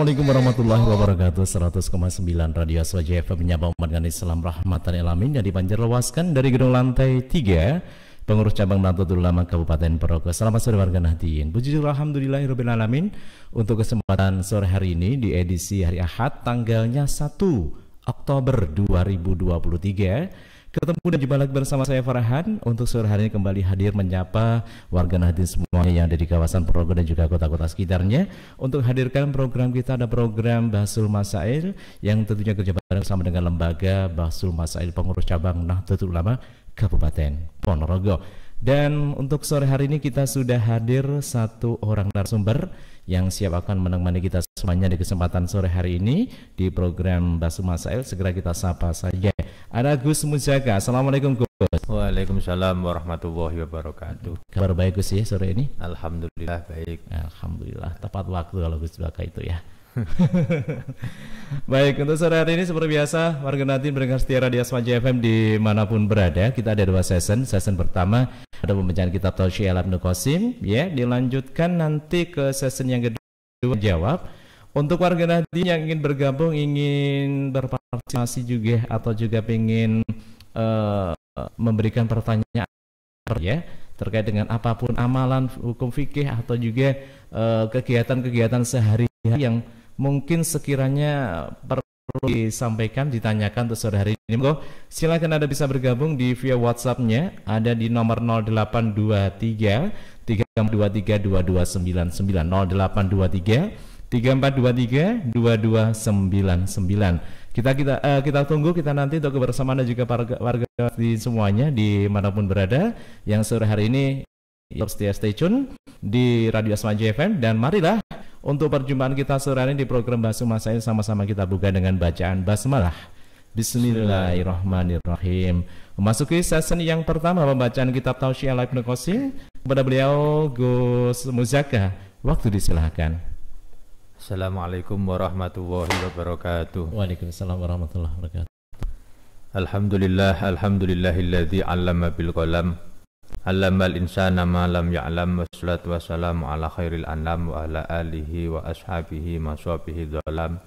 Assalamualaikum warahmatullahi wabarakatuh. 100,9 Radio Aswaja FM menyapa umat dengan Islam rahmatan alamin yang dipancarlewaskan dari gedung lantai 3 Pengurus Cabang Nahdlatul Ulama Kabupaten Purwokerto. Selamat sore warga Nahdien. Puji syukur alhamdulillahirabbil alamin untuk kesempatan sore hari ini di edisi hari Ahad tanggalnya 1 Oktober 2023. Ketemu dan jumpa lagi bersama saya Farhan untuk sore hari ini kembali hadir menyapa warga Nahdien semuanya yang ada di kawasan Purwokerto dan juga kota-kota sekitarnya untuk hadirkan program kita. Ada program Bahsul Masail yang tentunya kerja bersama dengan lembaga Bahsul Masail Pengurus Cabang Nahdlatul Ulama Kabupaten Ponorogo. Dan untuk sore hari ini kita sudah hadir satu orang narasumber yang siap akan menemani kita semuanya di kesempatan sore hari ini di program Bahsul Masail. Segera kita sapa saja. Ada Gus Muzaka. Assalamualaikum Gus. Waalaikumsalam warahmatullahi wabarakatuh. Kabar baik Gus ya sore ini? Alhamdulillah baik. Alhamdulillah, tepat waktu kalau Gus Muzaka itu ya. Baik, untuk sore hari ini seperti biasa warga Nahdien mendengar setia Radio Aswaja FM dimanapun berada. Kita ada dua session. Session pertama ada pembacaan kitab Tausyih Al-Ibnu Qasim, ya, dilanjutkan nanti ke session yang kedua jawab. Untuk warga Nahdien yang ingin bergabung, ingin berpartisipasi juga atau juga ingin memberikan pertanyaan ya terkait dengan apapun amalan hukum fikih atau juga kegiatan-kegiatan sehari yang mungkin sekiranya perlu disampaikan, ditanyakan untuk sore hari ini. Silakan Anda bisa bergabung di via WhatsApp-nya, ada di nomor 0823 3423 2299 0823 3423 2299. Kita tunggu, kita nanti untuk kebersamaan dan juga warga di semuanya dimanapun berada yang sore hari ini stay tune di Radio Aswaja FM. Dan marilah untuk perjumpaan kita sore hari ini di program Bahsul Masail, sama-sama kita buka dengan bacaan basmalah. Bismillahirrahmanirrahim. Memasuki sesi yang pertama pembacaan kitab Tausyih Al-Ibnu Qasim. Kepada beliau Gus Muzaka, waktu disilahkan. Assalamualaikum warahmatullahi wabarakatuh. Waalaikumsalam warahmatullahi wabarakatuh. Alhamdulillahilladzi 'allama bil qalam, 'allamal insana ma lam ya'lam. Wassalatu wassalamu ala khairil anam wa ala alihi wa ashabihi maswabihi dhalam.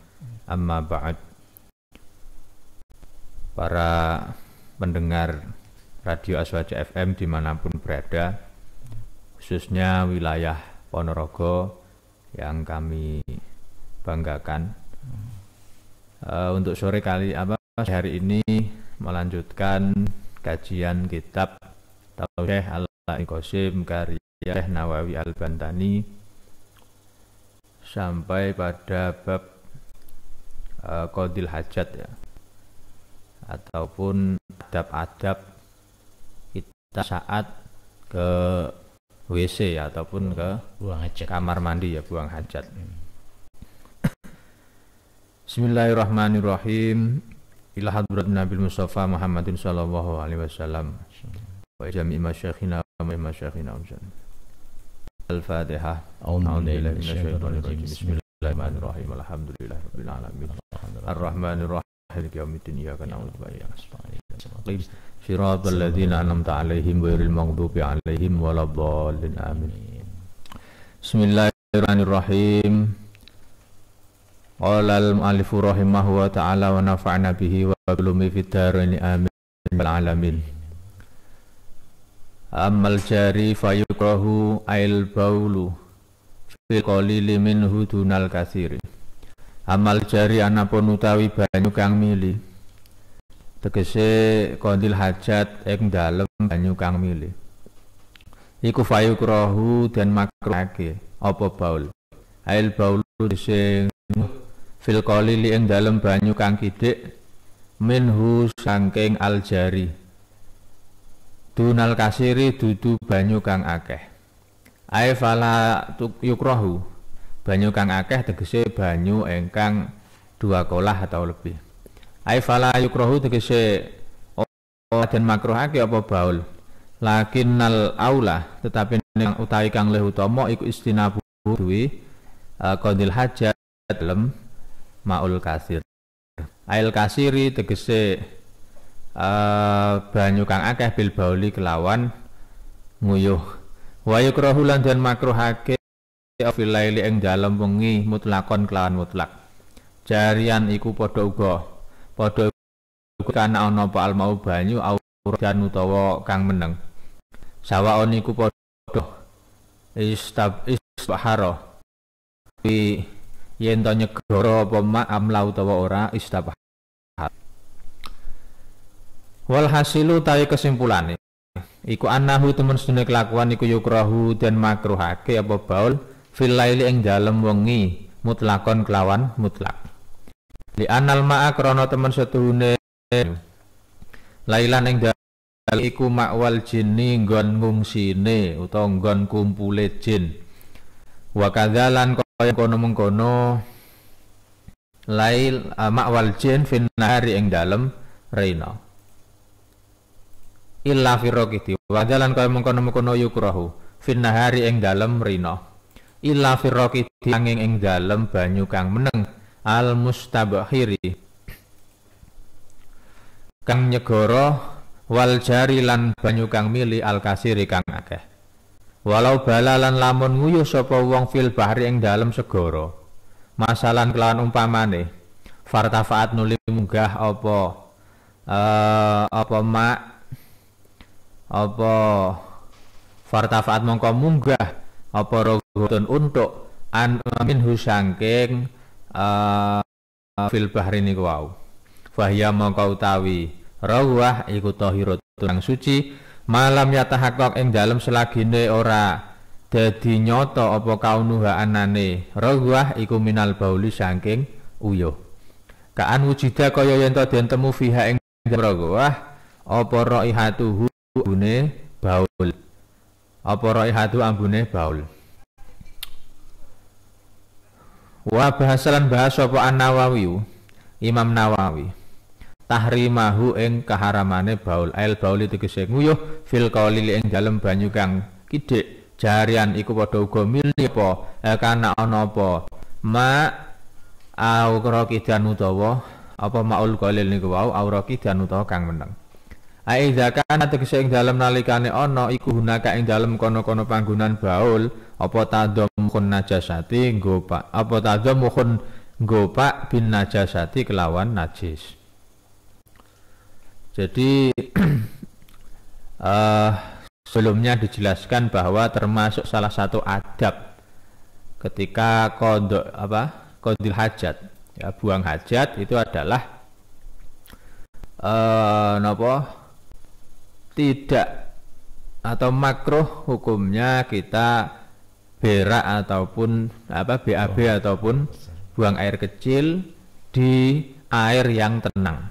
Amma ba'd. Para pendengar Radio Aswaja FM dimanapun berada, khususnya wilayah Ponorogo yang kami banggakan, untuk sore hari ini melanjutkan kajian kitab Tausyih Al-Ibnu Qasim karya Syekh Nawawi Al-Bantani sampai pada bab qadil hajat ya, ataupun adab-adab kita saat ke WC ataupun ke buang hajat, kamar mandi ya, buang hajat. Bismillahirrahmanirrahim. Ila hadrat Nabi Mustafa Muhammadin sallallahu alaihi wasallam wa jami' masyayikhina wa masyayikhina Al-Fatihah. A'udzubillahi minasyaitonir rajim. Bismillahirrahmanirrahim. Alhamdulillahirabbil alamin. Arrahmanirrahim. Maliki yaumiddin. Iyyaka na'budu wa iyyaka nasta'in. Shiratal ladzina an'amta 'alaihim ghairil maghdubi 'alaihim waladdallin. Amin. Bismillahirrahmanirrahim. Qala al-mu'allifu rahimahu wa ta'ala wa nafa'na bihi wa bilumi fid dharain amin wal alamin. Ammal jari fayukrahu ail baulu fil qalili minhu dunal katsiri. Amal jari anapun utawi banyu kang mili, tegese qadil hajat ing dalem banyu kang mili, iku fayukrahu dan makruhake apa baul. Ail baulu sing fil qalili ing dalem banyu kang kidik, minhu saking aljari, dunal kasiri dudu banyu kang akeh. Ae fala yukrahu, banyu kang akeh tegese banyu ingkang 2 kolah atau lebih. Ae fala yukrahu tegese dan makruhake apa baul. Lakinnal aula, tetapi ning utawi kang luwih utama iku istinabu duwi qadil hajat dalem maul kasir. Ail kasiri tegese banyu kang akeh bil bauli kelawan nguyuh. Wa yukrahu lan den makruhake fil laili ing dalem wengi mutlakon kelawan mutlak. Jarian iku padha uga kana ana apa almau banyu auran utawa kang meneng. Sawaon iku padha istabhara. Yen to nyegara apa mak amla utawa ora istabhara. Wal hasilu tawi kesimpulane iku annahu temen sedene kelakuan iku yukrahu dan makruhake apa baul fil laili ing dalem wengi mutlakon kelawan mutlak. Li anal ma'a krana temen setuhune lailan ing dalem iku makwal jinni nggon ngungsine utawa nggon kumpule jin. Wa kadzalan kaya kono mengkono lail makwal jin fin nahari ing dalem rina. Illa firraqiti wa dalan kaya mengkono-mengkono yukrahu fin nahari ing dalem rina. Illa firraqiti angin ing dalem banyu kang meneng al mustabhiri kang nyegara wal jari lan banyu kang mili al kasiri kang akeh. Walau balalan lamun nguyuh sapa wong fil bahri ing dalem segara. Masalan kelawan umpamane fartafaat nuli munggah apa fartafaat mongko munggah apa rogotun untuk minhu sangking fil bahri niku wau. Fahya mongko utawi rawah iku tahiratun kang suci malam yatahaqqaq ing dalem selagine ora dadi nyata apa kaunuha anane rawah iku minal bauli sangking uyuh. Kaan wujida kaya yen to den temu fiha ing rawah apa raihatuhu ambune baul. Apa raihatu ambune baul. Wa bahasalan bahas apa An-Nawawi Imam Nawawi tahrimahu ing kaharamane baul. Ail baul tegese nguyuh fil qauli ing dalem banyu kang kidik jarian iku padha uga mili apa kana ana apa ma au raqidan utawa apa maul qalil niku wau au raqidan utawa kang meneng. Aiza kana tegese ing dalem nalikane ana iku hunaka ing dalem kono-kono panggonan baul apa tadhamun najasati nggopak apa tadhamun nggopak bin najasati kelawan najis. Jadi sebelumnya dijelaskan bahwa termasuk salah satu adab ketika qadil hajat ya, buang hajat itu adalah tidak atau makruh hukumnya kita berak ataupun BAB ataupun buang air kecil di air yang tenang,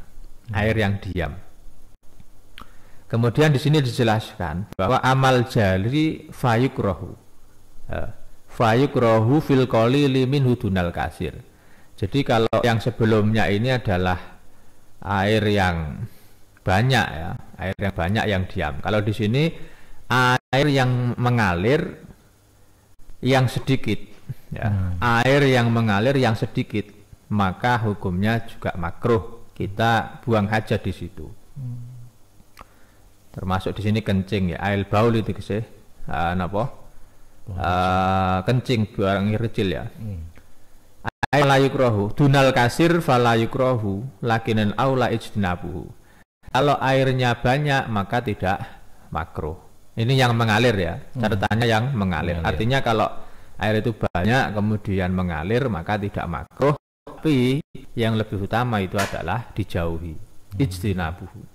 air yang diam. Kemudian di sini dijelaskan bahwa amal jari fayukrahu fil qalili minhu dunal kasir. Jadi kalau yang sebelumnya ini adalah air yang banyak ya, air yang banyak yang diam. Kalau di sini air yang mengalir yang sedikit ya. Air yang mengalir yang sedikit, maka hukumnya juga makruh kita buang hajat di situ. Termasuk di sini kencing ya, air baul itu sih kencing buang air kecil ya. Air la yukrahu dunal kasir fala yukrahu lakinan aula ijtinabuhu. Kalau airnya banyak maka tidak makruh. Ini yang mengalir ya, catatannya yang mengalir. Artinya kalau air itu banyak kemudian mengalir maka tidak makruh. Tapi yang lebih utama itu adalah dijauhi, ijtinabuhu.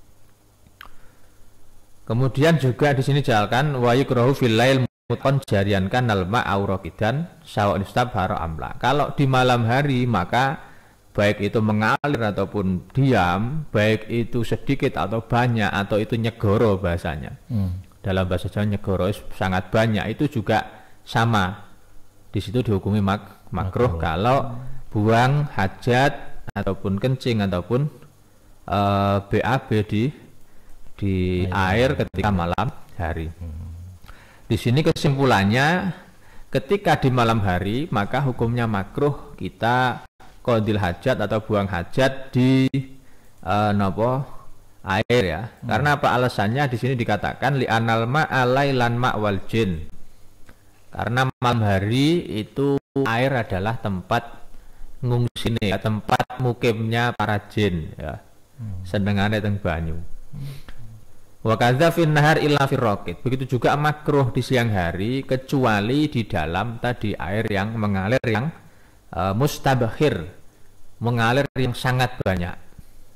Kemudian juga di sini jalan wa yukrahu fil lail muton jariankan alma auraqidan sawa istabhara amla. Kalau di malam hari maka baik itu mengalir ataupun diam, baik itu sedikit atau banyak atau itu nyegoro bahasanya. Dalam bahasa Jawa nyegoro sangat banyak, itu juga sama. Di situ dihukumi makruh kalau buang hajat ataupun kencing ataupun BAB di air ketika malam hari. Di sini kesimpulannya ketika di malam hari maka hukumnya makruh kita qadil hajat atau buang hajat di air ya. Karena apa alasannya? Di sini dikatakan li anal ma'alailan ma'wal jin. Karena malam hari itu air adalah tempat ngungsine ya, tempat mukimnya para jin ya. Senengane teng banyu. Wa kadza fin nahar illa firraqid. Begitu juga makruh di siang hari kecuali di dalam tadi air yang mengalir yang mustabkhir, mengalir yang sangat banyak.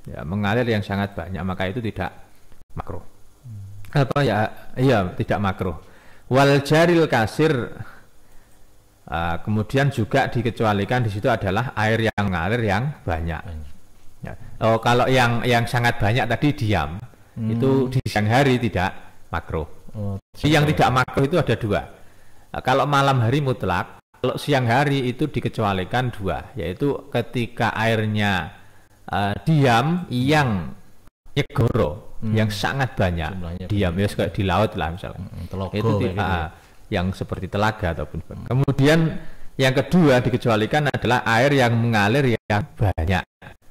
Ya, mengalir yang sangat banyak, maka itu tidak makruh. Apa ya? Iya, tidak makruh. Wal jaril kasir, kemudian juga dikecualikan di situ adalah air yang mengalir yang banyak. Ya. Oh, kalau yang sangat banyak tadi diam, itu di siang hari tidak makruh. Yang tidak makruh itu ada dua. Kalau malam hari mutlak, kalau siang hari itu dikecualikan dua, yaitu ketika airnya diam yang nyegoro, yang sangat banyak. Jumlahnya diam ya, kayak di laut lah misalnya. Itu gitu ya. Yang seperti telaga ataupun. Kemudian yang kedua dikecualikan adalah air yang mengalir yang banyak.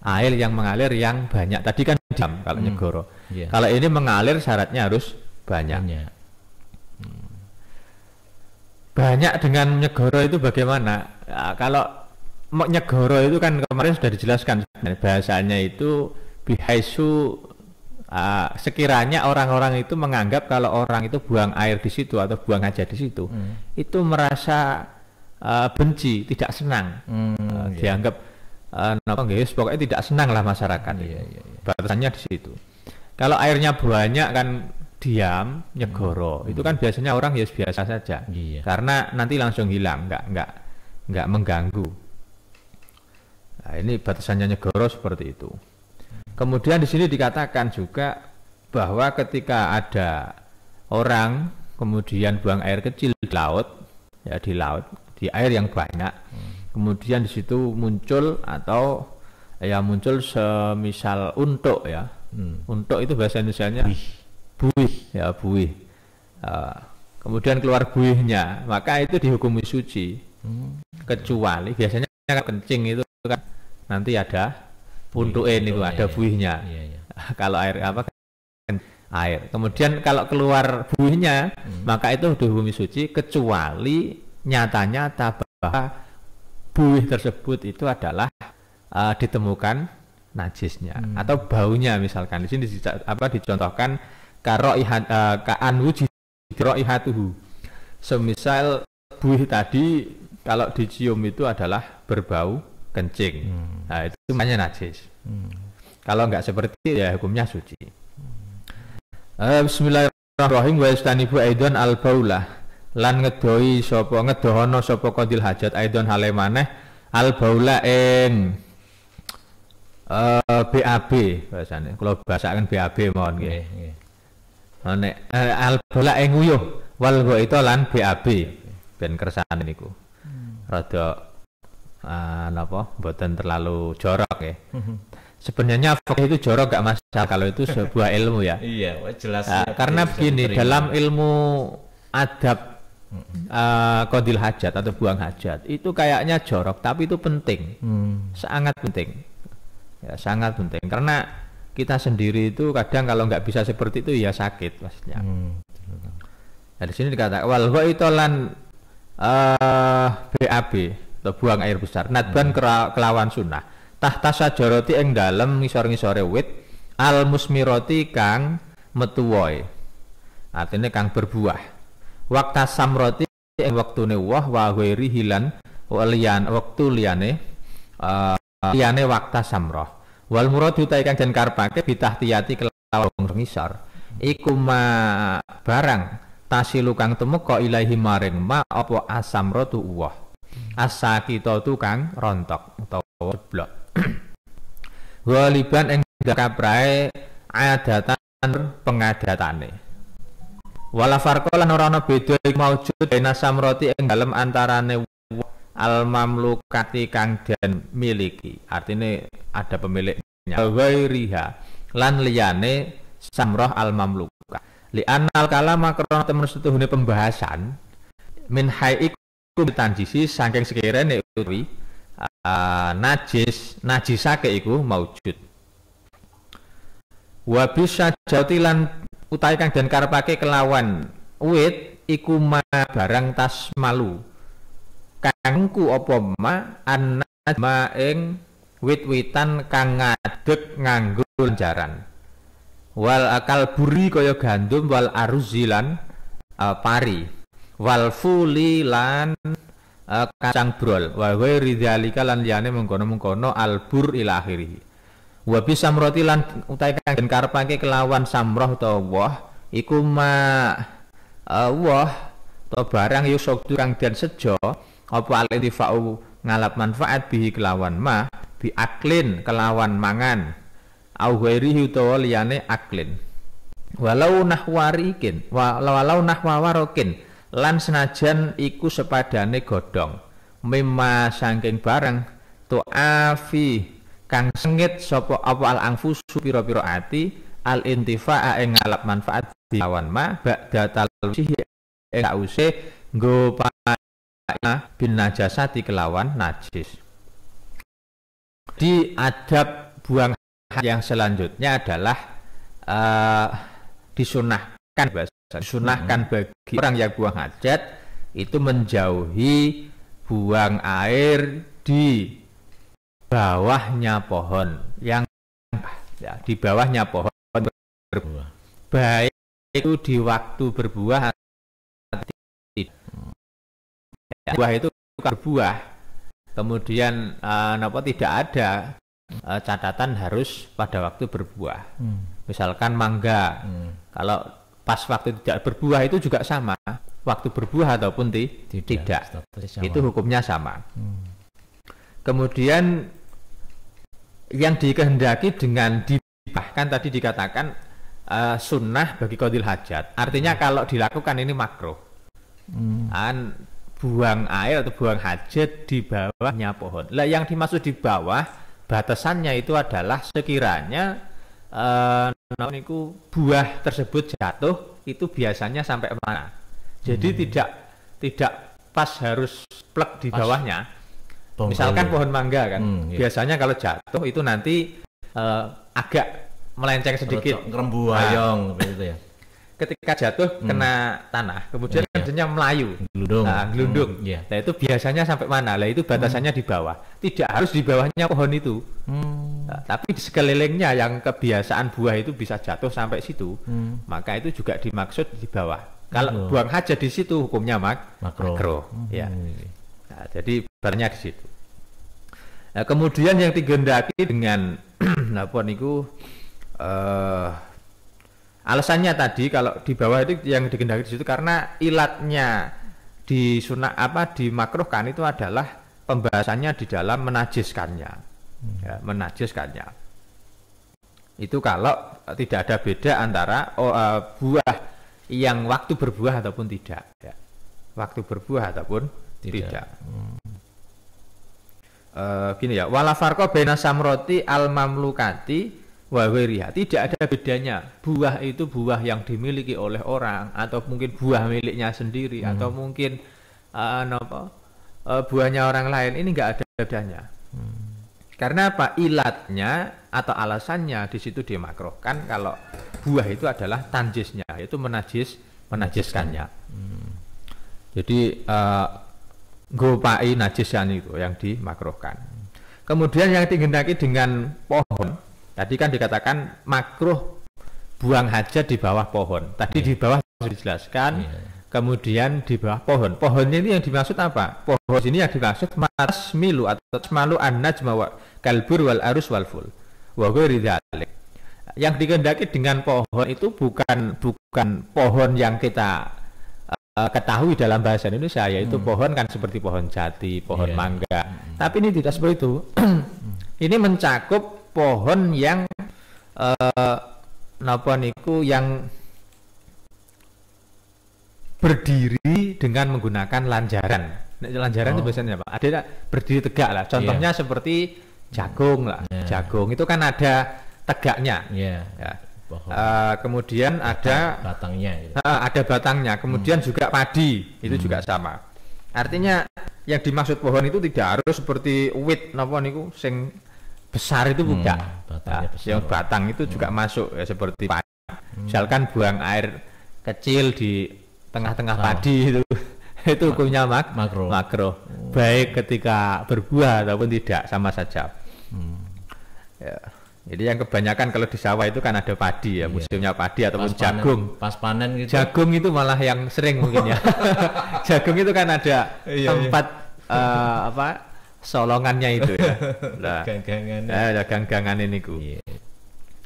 Air yang mengalir yang banyak. Tadi kan diam kalau nyegoro. Yeah. Kalau ini mengalir syaratnya harus banyak. Banyak dengan nyegoro itu bagaimana? Ya, kalau nyegoro itu kan kemarin sudah dijelaskan bahasanya itu bihaisu, sekiranya orang-orang itu menganggap kalau orang itu buang air di situ atau buang hajat di situ, itu merasa benci, tidak senang, dianggap pokoknya tidak senang lah masyarakat. Batasannya di situ. Kalau airnya banyak kan diam, nyegoro, itu kan biasanya orang ya biasa saja, karena nanti langsung hilang, nggak mengganggu. Nah, ini batasannya nyegoro seperti itu. Kemudian di sini dikatakan juga bahwa ketika ada orang kemudian buang air kecil di laut, ya di air yang banyak, kemudian di situ muncul atau ya muncul semisal untuk ya, untuk itu bahasa Indonesianya buih ya, buih. Kemudian keluar buihnya, maka itu dihukumi suci. Kecuali biasanya kencing itu kan nanti ada untukin itu ada buihnya. Kalau air apa air. Kemudian kalau keluar buihnya, maka itu dihukumi suci kecuali nyata-nyata bahwa buih tersebut itu adalah ditemukan najisnya atau baunya, misalkan di sini dicontohkan ka'an wujid raihatuhu. Semisal buih tadi kalau dicium itu adalah berbau kencing. Nah, itu namanya najis. Kalau enggak seperti ya hukumnya suci. Bismillahirrahmanirrahim. Wa yastanibu aidon al-baulah, lan ngedohono sapa qadil hajat aidon hale maneh al-baulah ing BAB bahasane. Kalau bahasaken BAB mawon nggih. Nek al-baulah ing uyuh wal itu lan BAB ben kersane niku. Rada mboten terlalu jorok ya. Sebenarnya fikih itu jorok gak masalah kalau itu sebuah ilmu ya. Iya, jelas. Karena begini, dalam ilmu adab qadil hajat atau buang hajat itu kayaknya jorok, tapi itu penting. Sangat penting. Ya, sangat penting karena kita sendiri itu kadang kalau nggak bisa seperti itu ya sakit maksudnya. Nah, di sini dikatakan wal itolan BAB atau buang air besar nadban kelawan sunnah tahta sajaroti ing dalem ngisor-ngisore wit al musmiroti kang metuwoy, artinya kang berbuah, wakta samroti ing waktune woh wa ghairi hilan liyan waktu liyane wakta samroh wal murad utai kang den karepake bitahtiyati kelawan ngisor iku ma barang tasilu kang temeka ilahi maring ma apa asamratu woh asakita tukang rontok utawa jeblok. Waliban ing kaprae adatan pengadatane. Wala farqa lan ora ana beda maujud dena samrati ing dalem antarane al mamlukati kang den miliki. Artine ada pemiliknya. Ghairiha lan liyane samroh al mamluka. Li anal kalama krana temen setuhune pembahasan min haik tanjisi saking sekirane utawi najisake iku maujud. Wa bisa jatilan utawi kang den karepake kelawan wit iku ma barang tasmalu kangku apa ma annajma ing wit-witan kang ngadeg nganggo lanjaran wal akal buri kaya gandum wal aruzilan pari wal fuli lan kacang brol wa ghairi dzalika lan liyane mengkono-mengkono albur ila akhirih wa bi samrati lan utahe kang karepake kelawan samroh utawa woh iku ma woh utawa barang yusokdu kang den sejo apa al-intifa'u ngalap manfaat bihi kelawan ma bi aklin kelawan mangan au ghairihi utawa liyane aklin walau nahwarikin walau nahwawarokin lan senajan iku sepadane godhong mimma saking barang tu'afi kang sengit sapa apa al anfusu pira-pira ati al intifa'a ing ngalap manfaat lawan ma ba'da talusihi ing sause nggo bin najasati kelawan najis. Di adab buang yang selanjutnya adalah disunahkan bagi orang yang buang hajat itu menjauhi buang air di bawahnya pohon yang ya, di bawahnya pohon berbuah. Baik itu di waktu berbuah buah itu berbuah kemudian tidak ada catatan harus pada waktu berbuah. Misalkan mangga kalau pas waktu tidak berbuah itu juga sama, waktu berbuah ataupun tidak itu hukumnya sama. Kemudian yang dikehendaki dengan bahkan tadi dikatakan sunnah bagi qadil hajat, artinya kalau dilakukan ini makruh. Buang air atau buang hajat di bawahnya pohon. Lah yang dimaksud di bawah batasannya itu adalah sekiranya buah tersebut jatuh itu biasanya sampai mana. Jadi tidak pas harus plek di bawahnya. Misalkan pohon mangga kan, biasanya kalau jatuh itu nanti agak melenceng sedikit, ngerembuayong begitu ya. Ketika jatuh kena tanah, kemudian biasanya melayu, gelundung. Nah itu biasanya sampai mana? Lah itu batasannya di bawah. Tidak harus di bawahnya pohon itu, tapi di sekelilingnya yang kebiasaan buah itu bisa jatuh sampai situ, maka itu juga dimaksud di bawah. Kalau buang hajat di situ hukumnya makruh. Ya. Nah, jadi barangnya di situ. Nah, kemudian yang digendaki dengan apa niku alasannya tadi kalau di bawah itu yang digendaki di situ karena ilatnya di sunnah dimakruhkan itu adalah pembahasannya di dalam menajiskannya. Ya, menajiskannya. Itu kalau tidak ada beda antara buah yang waktu berbuah ataupun tidak. Ya. Waktu berbuah ataupun tidak. Gini ya, wala farqa baina samroti al mamlukati wa ghairiha. Tidak ada bedanya buah itu buah yang dimiliki oleh orang atau mungkin buah miliknya sendiri atau mungkin buahnya orang lain, ini enggak ada bedanya. Karena apa? Ilatnya atau alasannya di situ dimakruhkan kalau buah itu adalah tanjisnya, yaitu menajiskannya. Jadi gopai najisan itu yang dimakruhkan. Kemudian yang digendaki dengan pohon, tadi kan dikatakan makruh buang hajat di bawah pohon. Tadi di bawah sudah dijelaskan. Kemudian di bawah pohon. Pohonnya ini yang dimaksud apa? Pohon ini yang dimaksud masmilu atau smalu an-najma wa kalbur wal arus wal ful. Wa ghairi dzalik. Yang dikehendaki dengan pohon itu bukan pohon yang kita ketahui dalam bahasa Indonesia, yaitu pohon kan seperti pohon jati, pohon mangga. Tapi ini tidak seperti itu. Ini mencakup pohon yang yang berdiri dengan menggunakan lanjaran. Lanjaran itu biasanya apa? Ada berdiri tegak lah. Contohnya seperti jagung lah. Jagung itu kan ada tegaknya. Ya. Kemudian ada batangnya. Gitu. Ada batangnya. Kemudian juga padi itu juga sama. Artinya yang dimaksud pohon itu tidak harus seperti wit sing besar itu bukan. Yang batang itu juga masuk ya, seperti padi. Misalkan buang air kecil di tengah-tengah padi itu hukumnya makruh. Baik ketika berbuah ataupun tidak sama saja. Ya. Jadi yang kebanyakan kalau di sawah itu kan ada padi ya, musimnya padi ataupun jagung. Pas panen gitu. Jagung itu malah yang sering mungkin ya. Jagung itu kan ada tempat solongannya itu ya. Nah, ada ganggangan ini ku.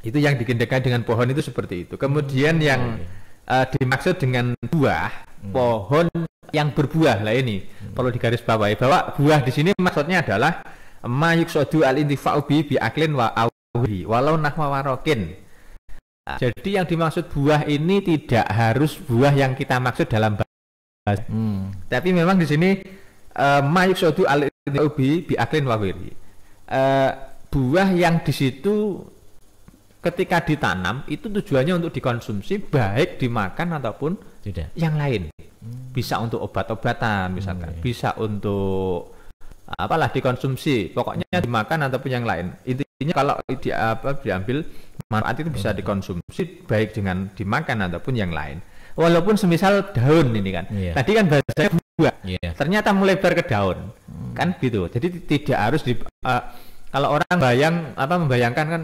Itu yang dikendekan dengan pohon itu seperti itu. Kemudian yang dimaksud dengan buah, pohon yang berbuah lah ini perlu digarisbawahi bahwa buah di sini maksudnya adalah ma yuqsadu al-intifa'u bi aklin wa walau nahwa warokin. Nah, jadi yang dimaksud buah ini tidak harus buah yang kita maksud dalam bahasa. Tapi memang di sini mayuk sodu al-bi aklin wa wiri. Buah yang di situ ketika ditanam itu tujuannya untuk dikonsumsi, baik dimakan ataupun tidak. Yang lain. Bisa untuk obat-obatan misalkan, bisa untuk apalah dikonsumsi, pokoknya dimakan ataupun yang lain. Intinya kalau diambil manfaat itu bisa dikonsumsi baik dengan dimakan ataupun yang lain. Walaupun semisal daun ini kan, tadi kan bahasanya buah, ternyata melebar ke daun, kan gitu. Jadi tidak harus kalau orang membayangkan kan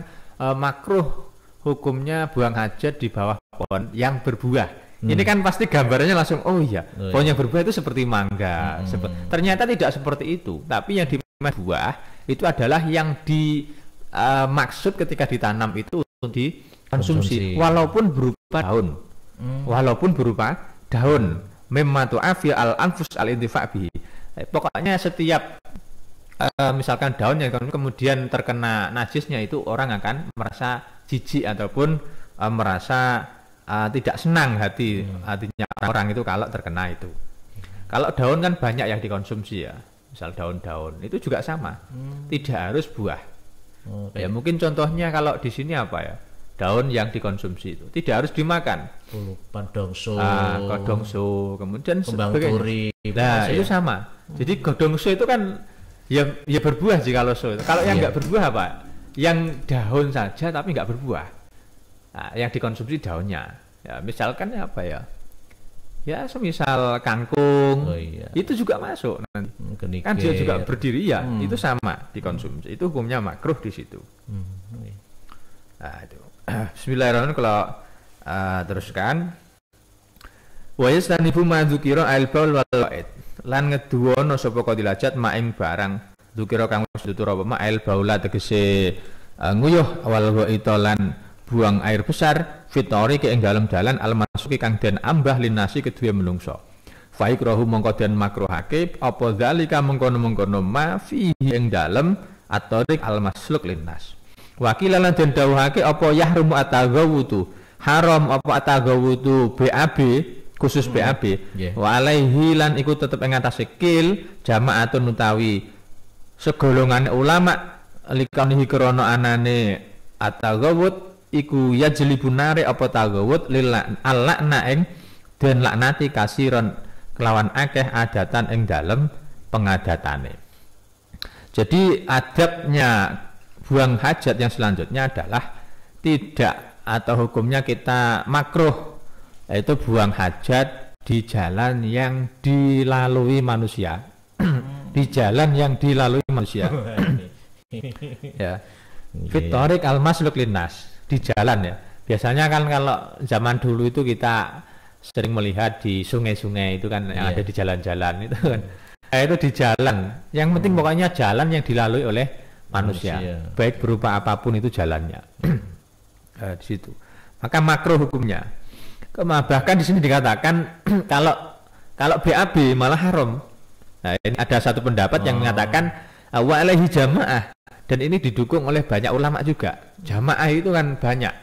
makruh hukumnya buang hajat di bawah pohon yang berbuah. Ini kan pasti gambarannya langsung pohon yang berbuah itu seperti mangga. Ternyata tidak seperti itu. Tapi yang dimaksud buah itu adalah yang dimaksud ketika ditanam itu untuk dikonsumsi, walaupun berupa daun. Walaupun berupa daun. Mimma tu'afi al-anfus al-intifa' bihi. Pokoknya setiap misalkan daun yang kemudian terkena najisnya itu orang akan merasa jijik ataupun merasa tidak senang hatinya orang itu kalau terkena itu. Kalau daun kan banyak yang dikonsumsi ya, misal daun-daun itu juga sama, tidak harus buah. Ya mungkin contohnya kalau di sini apa ya, daun yang dikonsumsi itu tidak harus dimakan. Godongso, kemudian kembang turi. Nah itu sama. Jadi godongso itu kan ya berbuah sih kalau so. Kalau yang nggak berbuah apa? Yang daun saja tapi nggak berbuah. Nah, yang dikonsumsi daunnya. Ya, misalkan apa ya? Ya, semisal kangkung. Itu juga masuk nanti. Kan dia juga berdiri ya, itu sama dikonsumsi. Itu hukumnya makruh di situ. Nah, itu. Bismillahirrahmanirrahim kalau teruskan. Wa yastanibu ma dzukira al-baul wal wa'id. Lan ngeduwono sapa kodilajat maing barang dzukira kang wis tutur apa ma'il baula tegese nguyuh awal wa itolan buang air besar fitori ke ing dalam dalan almasuki kang den ambah linasi kedua menungso faikrahu mongko den makruhake apa zalika mengkono-mengkono ma fihi ing dalem atorik almasluk linnas wakilan den dawuhake apa yahrumu atagawutu haram apa atagawutu BAB khusus BAB wa alaihi lan iku tetep ing atase kil jamaatun utawi segolongan ulama likanihi krana anane atagawut iku yajlibunare apa tagawut lillah alakna ing den laknati kasiron kelawan akeh adatan ing dalem pengadatane. Jadi adabnya buang hajat yang selanjutnya adalah tidak atau hukumnya kita makruh yaitu buang hajat di jalan yang dilalui manusia. Di jalan yang dilalui manusia. Ya. Fitorik almasluk linnas. Di jalan ya. Biasanya kan kalau zaman dulu itu kita sering melihat di sungai-sungai itu kan yang ada di jalan-jalan itu kan. Itu di jalan. Yang penting pokoknya jalan yang dilalui oleh manusia. Baik berupa apapun itu jalannya. Di situ. Maka makruh hukumnya. Bahkan di sini dikatakan kalau BAB malah haram. Nah, ini ada satu pendapat yang mengatakan wa alaihi jamaah. Dan ini didukung oleh banyak ulama juga. Jamaah itu kan banyak,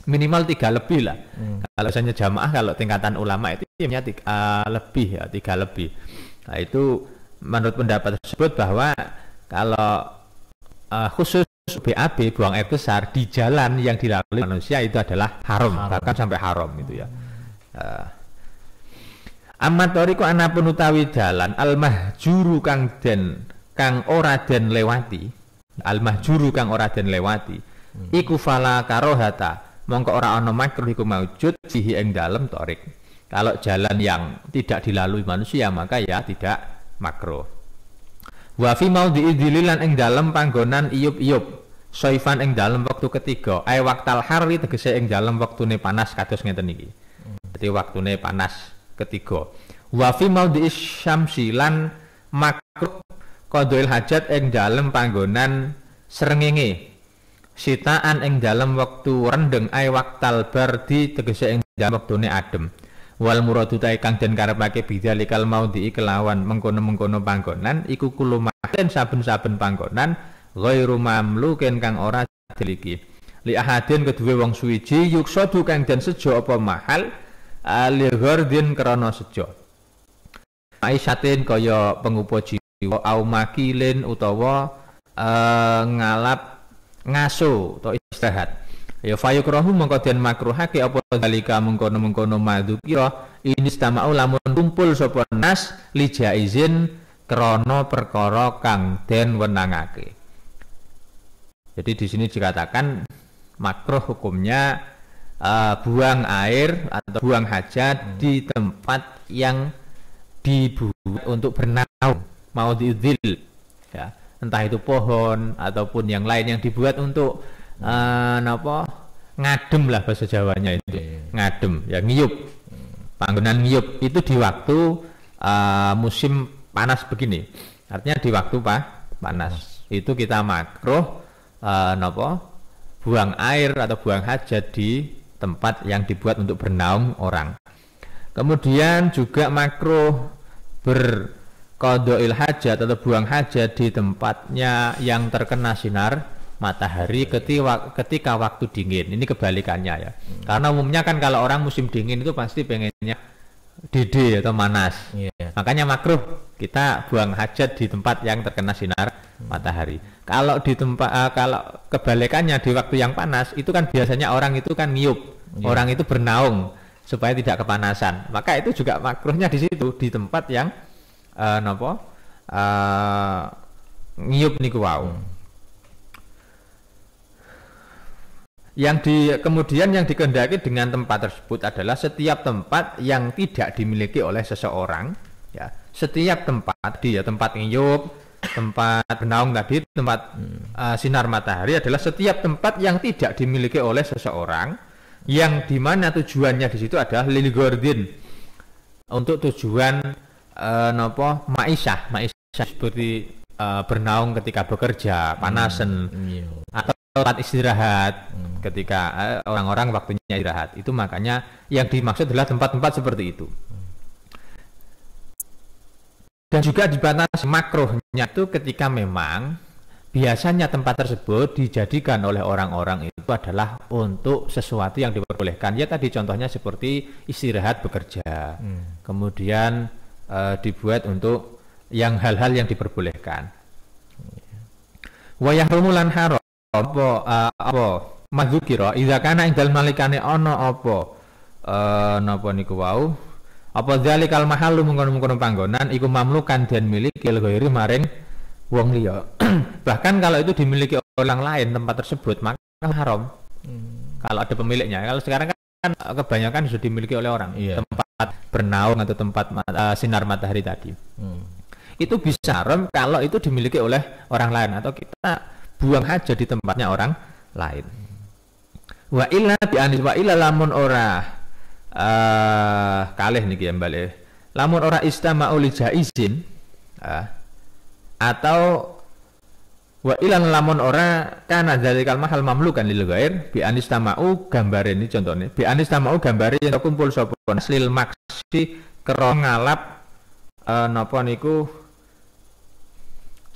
minimal 3 lebih lah. Kalau misalnya jamaah, kalau tingkatan ulama itu ya 3 lebih ya, 3 lebih. Nah itu menurut pendapat tersebut bahwa kalau khusus BAB buang air besar di jalan yang dilalui manusia itu adalah haram. Bahkan sampai haram itu ya. Amatoriku anapun utawi dalan al-mahjuru kang ora den lewati al-mahjuru kang ora den lewati iku fala karohata mongko ora ana makruh iku maujud fihi ing dalem torik Kalau jalan yang tidak dilalui manusia maka ya tidak makruh. Wa fi maudhi'i dzililan ing dalem panggonan iyub-iyub, soifan ing dalem wektu ketiga, ai waktal harri tegese ing dalem wektune panas kados ngeten iki. Dadi wektune panas ketiga. Wa fi maudhi'i syamsi lan makruh qadhul hajat ing dalem panggonan srengenge. Sitaan ing dalem wektu rendeng ai waktal bardi tegese ing dalem wektune adem. Wal muradu ta kang den karepake bidzalikal maudhi'i kelawan mengkono-mengkono panggonan iku kulumaten saben-saben panggonan ghairu mamlukin kang ora diliki. Li ahadin kedue wong suwiji yuksadu kang den sejo apa mahal li ghardin krana sejo. Aisyatin kaya pengupo jiwa au makilin utawa ngalap ngaso atau istirahat. Ya fayukrahu mongko den makruhake apa dalika mengkono-mengkono madzukira inistama'u lamun kumpul sapa nas li jaizin krana perkara kang den wenangake. Jadi di sini dikatakan makruh hukumnya buang air atau buang hajat di tempat yang dibuat untuk bernaung, mau diudzil, ya, entah itu pohon ataupun yang lain yang dibuat untuk ngadem lah bahasa Jawanya itu, ngadem, ya ngiyup, panggonan ngiyup itu di waktu musim panas begini, artinya di waktu panas itu kita makruh buang air atau buang hajat di tempat yang dibuat untuk bernaung orang. Kemudian juga makruh berqadha'il hajat atau buang hajat di tempatnya yang terkena sinar matahari ketika waktu dingin. Ini kebalikannya ya. Karena umumnya kan kalau orang musim dingin itu pasti pengennya dede atau panas. Makanya makruh kita buang hajat di tempat yang terkena sinar matahari. Kalau di tempat kalau kebalikannya di waktu yang panas itu kan biasanya orang itu kan ngiyup, orang itu bernaung supaya tidak kepanasan. Maka itu juga makruhnya di situ, di tempat yang ngiyup niku wau. Kemudian yang dikehendaki dengan tempat tersebut adalah setiap tempat yang tidak dimiliki oleh seseorang, ya. Setiap tempat tempat ngiyup, tempat bernaung tadi, tempat sinar matahari adalah setiap tempat yang tidak dimiliki oleh seseorang, yang dimana tujuannya di situ adalah lil ghardin, untuk tujuan ma'isyah seperti bernaung ketika bekerja, panasan, atau tempat istirahat ketika orang-orang waktunya istirahat. Itu makanya yang dimaksud adalah tempat-tempat seperti itu. Dan juga dibatasi makruhnya itu ketika memang biasanya tempat tersebut dijadikan oleh orang-orang itu adalah untuk sesuatu yang diperbolehkan. Ya tadi contohnya seperti istirahat bekerja. Kemudian dibuat untuk yang hal-hal yang diperbolehkan. Wa yahrumu lan haram apa madzukira idza kana ing dalem nalikane ana apa napa niku wau apa zalikal mahallu mengkono-mengkono panggonan iku mamlukan dan miliki ghairi maring wong liya. Bahkan kalau itu dimiliki orang lain tempat tersebut maka haram. Kalau ada pemiliknya. Kalau sekarang kan kebanyakan sudah dimiliki oleh orang. Tempat bernaung atau tempat sinar matahari tadi. Itu bisa haram kalau itu dimiliki oleh orang lain atau kita buang hajat di tempatnya orang lain. Wa illa lamun ora kalih niki ya balik. Lamun ora istama'u li jaizin atau wa illa lamun ora kana zalikal mahal mamlukan lil ghair bi anistama'u gambare ini contohnya. Bi anistama'u gambare yen kumpul sapa naslil maksi karo ngalap napa niku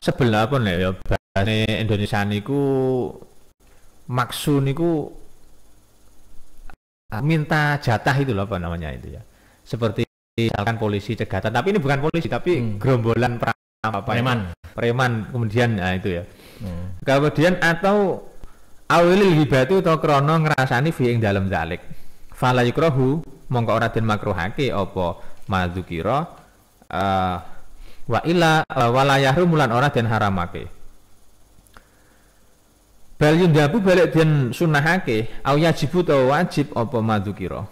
sebelah apa nek ya bahasa Indonesia niku maksu niku minta jatah itu loh apa namanya itu ya. Seperti misalkan polisi cegatan, tapi ini bukan polisi tapi gerombolan preman kemudian itu ya. Kemudian atau awilil hibatu atau krono ngrasani fi ing dalem zalik. Fala yukrahu mongko ora den makruhake apa madzukira wa illa wala yahrum lan ora den haramake. Bal yundabu balik den sunahake au yajibu ta wajib apa madzukira.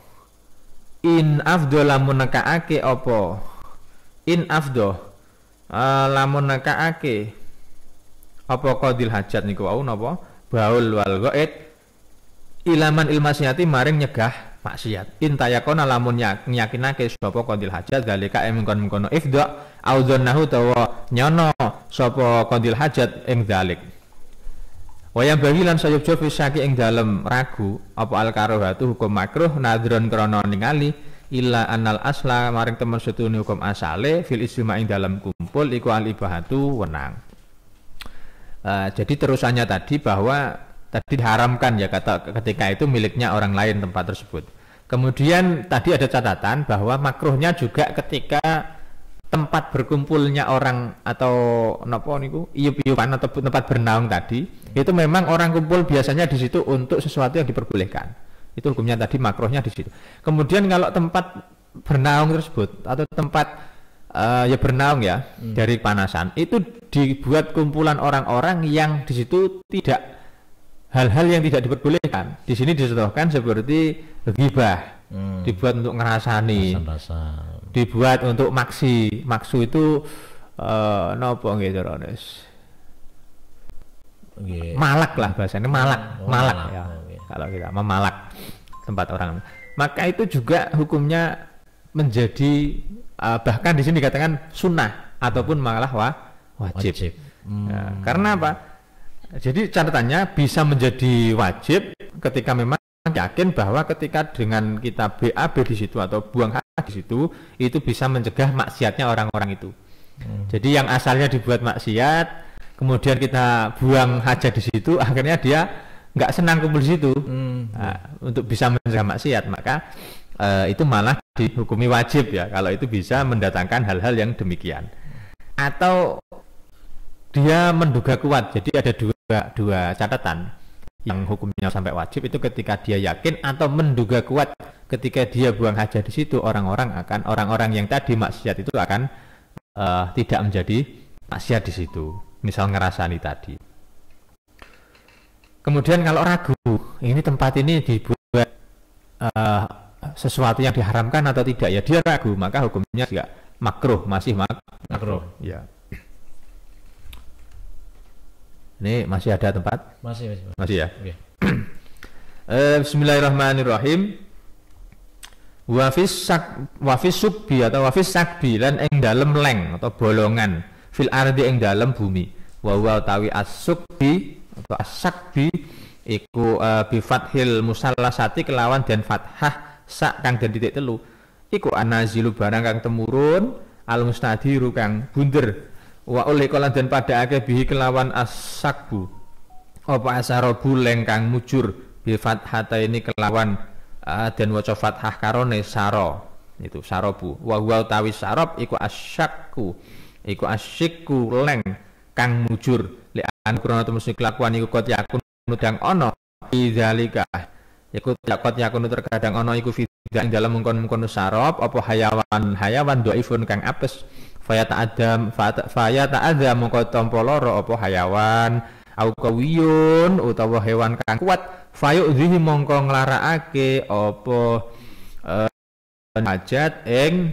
In afdo lamun nekaake apa? In afdo lamun nekaake apa qadil hajat niku wau napa? Baul wal ghaid ilaman ilmasiyati maring nyegah maksiat. In tayakona lamun yakinake sapa qadil hajat zalika mengkon-mengkono ifda audzannahu tawa nyono sapa qadil hajat ing zalik. Wayang bagilan sayubjo fisaki ing dalem ragu apa al karohatu hukum makruh nadron krana ningali illa anal asla maring temen setune hukum asale fil istima ing dalam kumpul iku al ibahatu wenang. Jadi terusannya tadi bahwa tadi diharamkan ya kata ketika itu miliknya orang lain tempat tersebut. Kemudian tadi ada catatan bahwa makruhnya juga ketika tempat berkumpulnya orang atau napa niku iyup-iyupan atau tempat bernaung tadi itu memang orang kumpul biasanya di situ untuk sesuatu yang diperbolehkan. Itu hukumnya tadi makruhnya di situ. Kemudian kalau tempat bernaung tersebut atau tempat ya bernaung ya dari panasan itu dibuat kumpulan orang-orang yang di situ tidak hal-hal yang tidak diperbolehkan. Di sini dicontohkan seperti ghibah. Dibuat untuk ngerasani. Dibuat untuk maksi. Maksu itu napa nggih Rones? Malak lah bahasanya, malak ya. Kalau kita memalak tempat orang. Maka itu juga hukumnya menjadi bahkan di sini dikatakan sunnah ataupun malah wajib. Ya, karena apa? Jadi catatannya bisa menjadi wajib ketika memang yakin bahwa ketika dengan kita BAB di situ atau buang hajat di situ itu bisa mencegah maksiatnya orang-orang itu. Jadi yang asalnya dibuat maksiat, kemudian kita buang hajat di situ, akhirnya dia nggak senang kumpul di situ. Untuk bisa mencegah maksiat, maka itu malah dihukumi wajib ya. Kalau itu bisa mendatangkan hal-hal yang demikian. Atau dia menduga kuat. Jadi ada dua catatan. Yang hukumnya sampai wajib itu ketika dia yakin atau menduga kuat ketika dia buang hajat di situ orang-orang yang tadi maksiat itu akan tidak menjadi maksiat di situ. Misal ngerasani tadi. Kemudian kalau ragu, ini tempat ini dibuat sesuatu yang diharamkan atau tidak ya dia ragu, maka hukumnya juga makruh, masih makruh. Ya. Ini masih ada tempat? Masih ya. Okay. Bismillahirrahmanirrahim. Wafis subbi atau wafis sakbi lan ing dalem leng atau bolongan fil ardi ing dalem bumi. Wa tawi as-subbi atau as-sakbi iku bi fathil musallasati kelawan dan fathah sak kang den titik telu. Iku anazilu barang kang temurun al mustadiru kang bunder. Wa oleh kolan dan pada ake bihi kelawan as-sakbu apa asarobu lengkang mujur bi fathata ini kelawan dan waca fathah karone saro itu sarobu wa huwa tawi sarob iku asyakku iku asyikku leng kang mujur li an krana temesi kelakuan iku kot yakun nudang ono idzalika iku kot yakun terkadang ono iku fidang dalam mengkon-mengkon sarob apa hayawan dhaifun kang apes faya ta'adam mongko tampa lara apa hayawan au kawiyun utawa hewan kang kuat fayu'dhihi mongko nglarakake apa hajat ing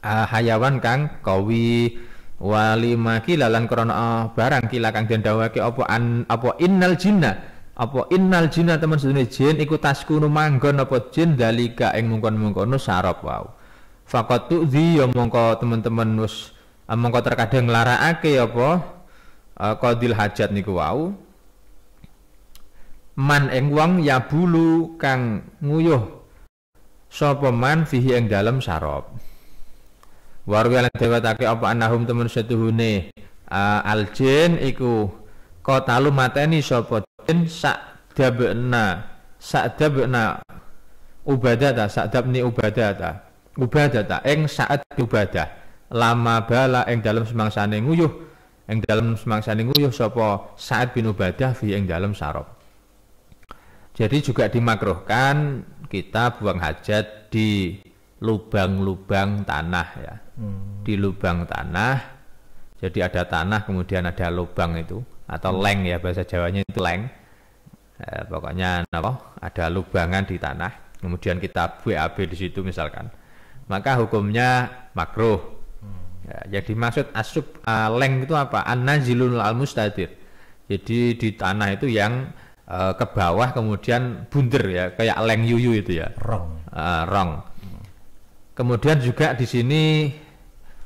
hayawan kang kawi walimaki lalan krana barang kila kang den dawuhake apa innal jinna temen sedune jin iku taskunu manggon apa jin dalika ing mungkon-mungkono sarap wau faqat tu'dhi ya mongko teman-teman wis mongko terkadang nglarakake apa qadil hajat niku wau man ing wong ya bulu kang nguyuh sapa man fihi ing dalem sarab warwilan dewatake apa anahum temen setuhune aljin iku qatalu mateni sapa jin sakdabna ubadata ing saat ibadah lama bala ing dalam semangsane nguyuh sapa Sa'ad bin Ubadah fi ing dalam sarab. Jadi juga dimakruhkan kita buang hajat di lubang-lubang tanah ya. Di lubang tanah. Jadi ada tanah kemudian ada lubang itu atau leng ya bahasa Jawanya itu leng. Pokoknya apa? Ada lubangan di tanah. kemudian kita BAB di situ misalkan, maka hukumnya makruh. Ya, yang dimaksud leng itu apa? An-nazilul al-mustadir. Jadi di tanah itu yang ke bawah kemudian bunder ya, kayak leng yuyu itu ya. Rong. Kemudian juga di sini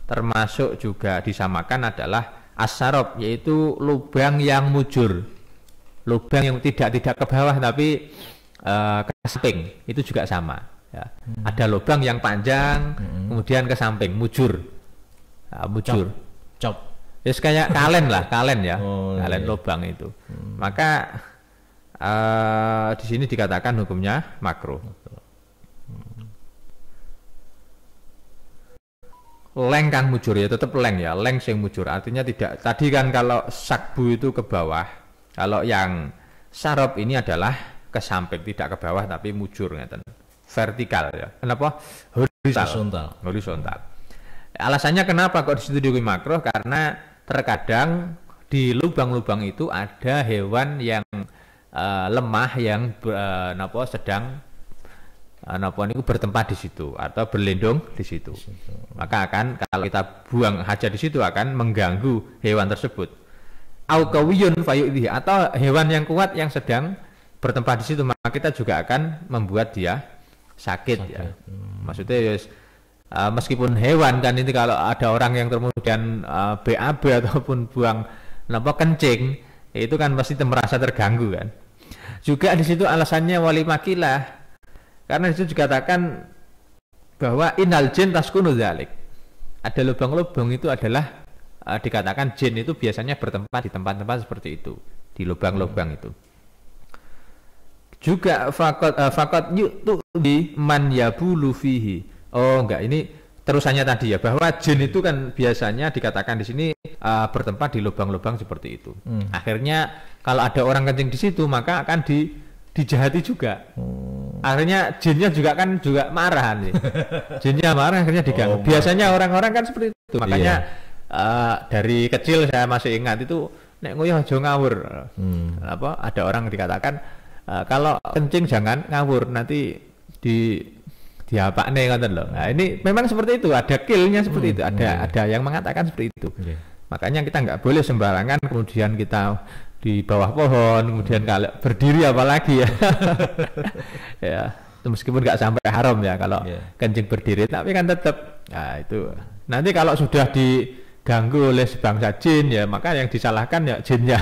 termasuk juga disamakan adalah as-sarab, yaitu lubang yang mujur. Lubang yang tidak ke bawah tapi ke samping, itu juga sama ya. Ada lubang yang panjang kemudian ke samping, mujur. Mujur. Cop. Yes, kayak kalen lah, kalen ya. Kalen iya. lubang itu. Maka di sini dikatakan hukumnya makruh. Leng kang mujur ya, tetap leng ya, leng sing mujur. Artinya tidak, tadi kan kalau sakbu itu ke bawah, kalau yang sarop ini adalah ke samping, tidak ke bawah tapi mujur ngeten. Vertikal ya. Kenapa? Horizontal. Alasannya kenapa kok di situ dihukum makruh? Karena terkadang di lubang-lubang itu ada hewan yang lemah yang sedang itu bertempat di situ atau berlindung di situ. Maka akan kalau kita buang hajat di situ akan mengganggu hewan tersebut. Au qawiyun fayu'dhi, atau hewan yang kuat yang sedang bertempat di situ, maka kita juga akan membuat dia sakit. Ya. Maksudnya yes, meskipun hewan kan ini kalau ada orang yang kemudian BAB ataupun buang kencing, itu kan pasti merasa terganggu kan. Juga di situ alasannya wali makilah, karena disitu dikatakan bahwa inal jin taskunu dzalik. Ada lubang-lubang itu adalah dikatakan jin itu biasanya bertempat di tempat-tempat seperti itu, di lubang-lubang itu. Juga faqat yu'tu bi man yabulu fihi. Oh enggak, ini terusannya tadi ya, bahwa jin itu kan biasanya dikatakan di sini bertempat di lubang-lubang seperti itu. Akhirnya kalau ada orang kencing di situ maka akan dijahati juga. Akhirnya jinnya juga marah nih. Jinnya marah akhirnya diganggu. Biasanya orang-orang kan seperti itu. Makanya dari kecil saya masih ingat itu nek nguyuh aja ngawur. Ada orang dikatakan kalau kencing jangan ngawur, nanti diapakne ngoten lho. Nah, ini memang seperti itu, ada killnya seperti itu. Ada yang mengatakan seperti itu. Makanya kita nggak boleh sembarangan kemudian kita di bawah pohon, kemudian kalau berdiri apalagi ya. Ya, meskipun nggak sampai haram ya kalau kencing berdiri, tapi kan tetap. Nah, itu. Nanti kalau sudah diganggu oleh sebangsa jin ya, maka yang disalahkan ya jinnya.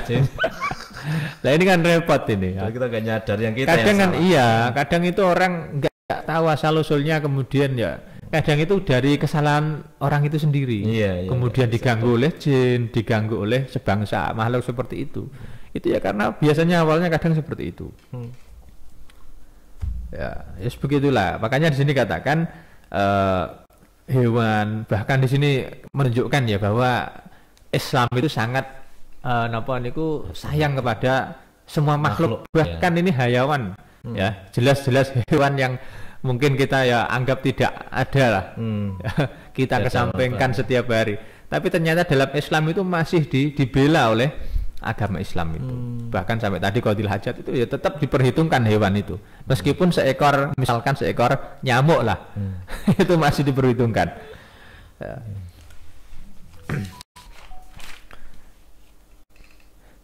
Nah, ini kan repot ini. Jadi kita nggak nyadar yang kita kadang yang kan salah. Iya, kadang itu orang nggak tahu asal usulnya, kemudian ya kadang itu dari kesalahan orang itu sendiri. Kemudian diganggu oleh jin, diganggu oleh sebangsa makhluk seperti itu. Itu ya karena biasanya awalnya kadang seperti itu. Ya begitulah. Makanya di sini katakan hewan, bahkan di sini menunjukkan ya bahwa Islam itu sangat sayang kepada semua makhluk. Bahkan ini hayawan. Ya, jelas-jelas hewan yang mungkin kita ya anggap tidak ada lah. Kita kesampingkan setiap hari. Tapi ternyata dalam Islam itu masih dibela oleh agama Islam itu. Bahkan sampai tadi qaudil hajat itu ya tetap diperhitungkan hewan itu. Meskipun misalkan seekor nyamuk lah. Itu masih diperhitungkan. Ya.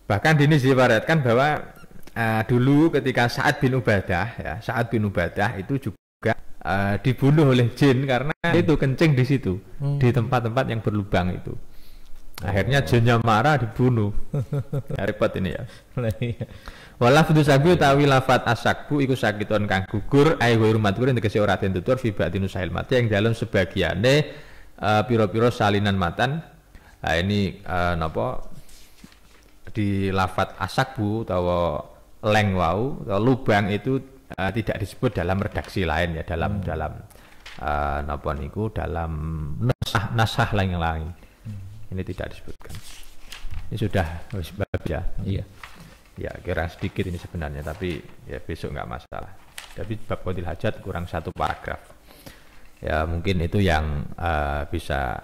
Bahkan ini diwariatkan bahwa dulu ketika Sa'ad bin Ubadah itu juga dibunuh oleh jin karena itu kencing di situ, di tempat-tempat yang berlubang itu. Akhirnya jinnya marah, dibunuh. Ya, repot ini ya. Wala fudu sabi utawi lafat asakbu iku sakiton kang gugur ai wa rumat gugur tegese ora den tutur fi ba'dinu sahil mati yang dalam sebagiane piro-piro salinan matan. Nah, ini di lafat asakbu atau leng wau atau lubang itu tidak disebut dalam redaksi lain ya, dalam nasah lain. Ini tidak disebutkan. Ini sudah bab ya. Iya. Ya kira sedikit ini sebenarnya, tapi ya besok nggak masalah. Tapi bab qaudil hajat kurang satu paragraf. Ya mungkin itu yang bisa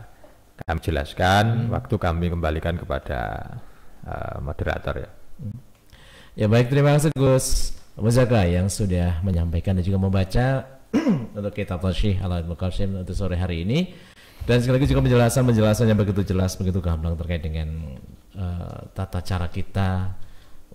kami jelaskan. Waktu kami kembalikan kepada moderator ya. Ya baik, terima kasih Gus Muzaka yang sudah menyampaikan dan juga membaca untuk kitab Tasyih Al-Qasim untuk sore hari ini. Dan sekali lagi juga penjelasannya begitu jelas, begitu gamblang terkait dengan tata cara kita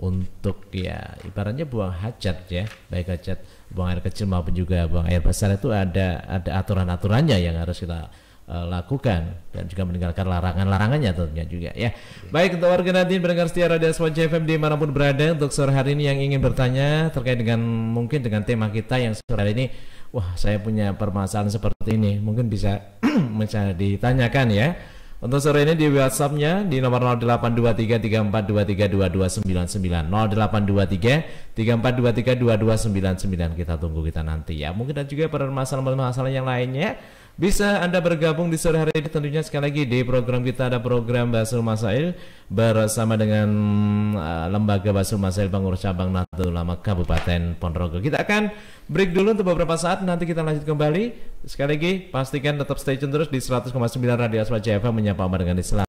untuk ya ibaratnya buang hajat ya, baik hajat buang air kecil maupun juga buang air besar itu ada aturan-aturannya yang harus kita lakukan dan juga meninggalkan larangan-larangannya tentunya juga ya. Baik, untuk warga Nadine pendengar setia Radio SWJ FM dimanapun berada, untuk sore hari ini yang ingin bertanya terkait dengan mungkin dengan tema kita yang sore hari ini, wah saya punya permasalahan seperti ini, mungkin bisa bisa ditanyakan ya. Untuk sore ini di WhatsApp-nya di nomor 082334232299 082334232299 kita tunggu kita nanti ya. Mungkin ada juga permasalahan-permasalahan yang lainnya bisa Anda bergabung di sore hari ini tentunya. Sekali lagi di program kita ada program Basul Masail bersama dengan Lembaga Basul Masail Pengurus Cabang Nahdlatul Ulama Kabupaten Ponorogo. Kita akan break dulu untuk beberapa saat, nanti kita lanjut kembali. Sekali lagi pastikan tetap stay tune terus di 100,9 Radio SWJ FM menyapa dengan Islam.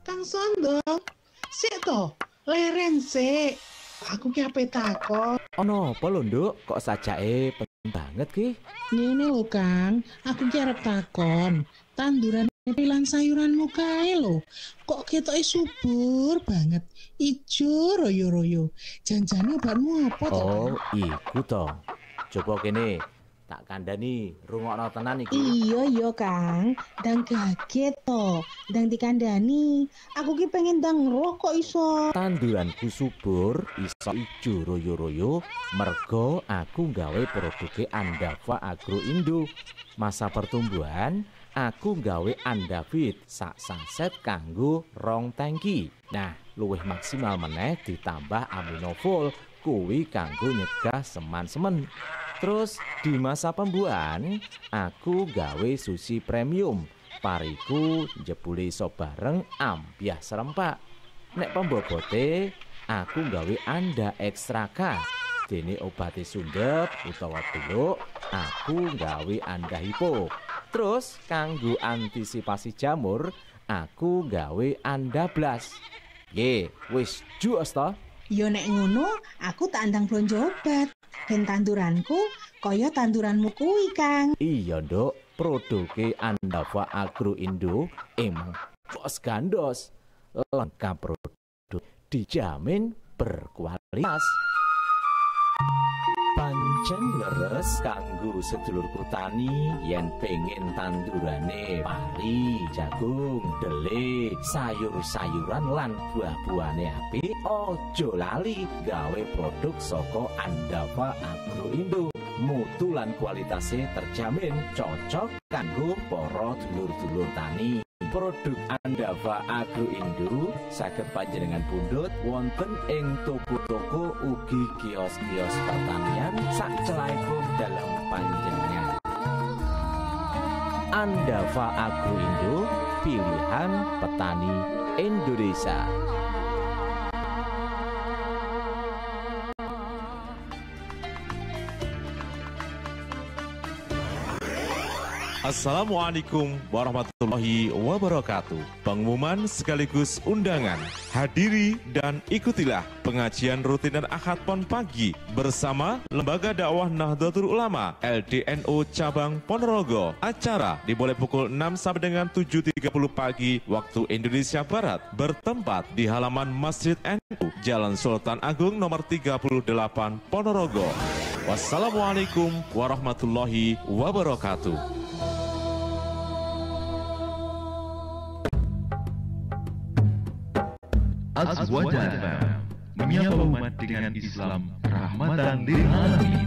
Kang Sondong, sik to, leren sik. Aku ki ape takon. Ono apa lho, Nduk? Kok sajake penting banget ki? Ngene lho, Kang. Aku ki arep takon. Tanduran lan sayuranmu kae lho. Kok ketoke subur banget. Ijo royo-royo. Janjane obatmu apa to? Oh, iku to. Coba kene tak kandhani, rungokno tenan iki. Iya Kang, ndang kaget to, ndang dikandani. Aku ki pengen ndang roh kok iso. Tanduranku subur, iso ijo royo-royo, mergo aku nggawe produke Andava Agro Indo. Masa pertumbuhan, aku nggawe Andavit sak saset kanggo 2 tangki. Nah, luwih maksimal meneh ditambah Aminofol, kuwi kanggo nyegah seman-semen. Terus di masa pembuahan, aku gawe sushi premium. Pariku jebule iso bareng ambyah serempak. Nek pembobote, aku gawe Anda Extra K. Dene obate sundep utawa beluk, aku gawe Anda Hipo. Terus kanggo antisipasi jamur, aku gawe Anda Blast. Ye, wis juos to? Yo nek ngono, aku tak andang blonjo obat. Ben tanduranku kaya tanduranmu kuwi, Kang. Iya, Nduk. Produke Andava Agro Indo emang bos gandos. Lengkap produk, dijamin berkualitas. Pancen leres kanggo sedulurku tani yen pengen tandurane pari, jagung, dhelé, sayur-sayuran lan buah-buahane apik, ojo lali gawe produk saka Andava Agro Indo. Mutu lan kualitasé terjamin, cocok kanggo para dulur-dulur tani. Produk Andava Agro Indo saged panjenengan pundhut wonten ing toko-toko ugi kios-kios pertanian sacelahipun dalem panjenengan. Andava Agro Indo, pilihan petani Indonesia. Assalamualaikum warahmatullahi wabarakatuh. Pengumuman sekaligus undangan. Hadiri dan ikutilah pengajian rutin dan Ahad Pon pagi bersama Lembaga Dakwah Nahdlatul Ulama LDNU Cabang Ponorogo. Acara dimulai pukul 6 sampai dengan 7.30 pagi waktu Indonesia Barat, bertempat di halaman Masjid NU Jalan Sultan Agung nomor 38 Ponorogo. Wassalamualaikum warahmatullahi wabarakatuh. Azwaja menyapa umat dengan Islam rahmatan lil alamin.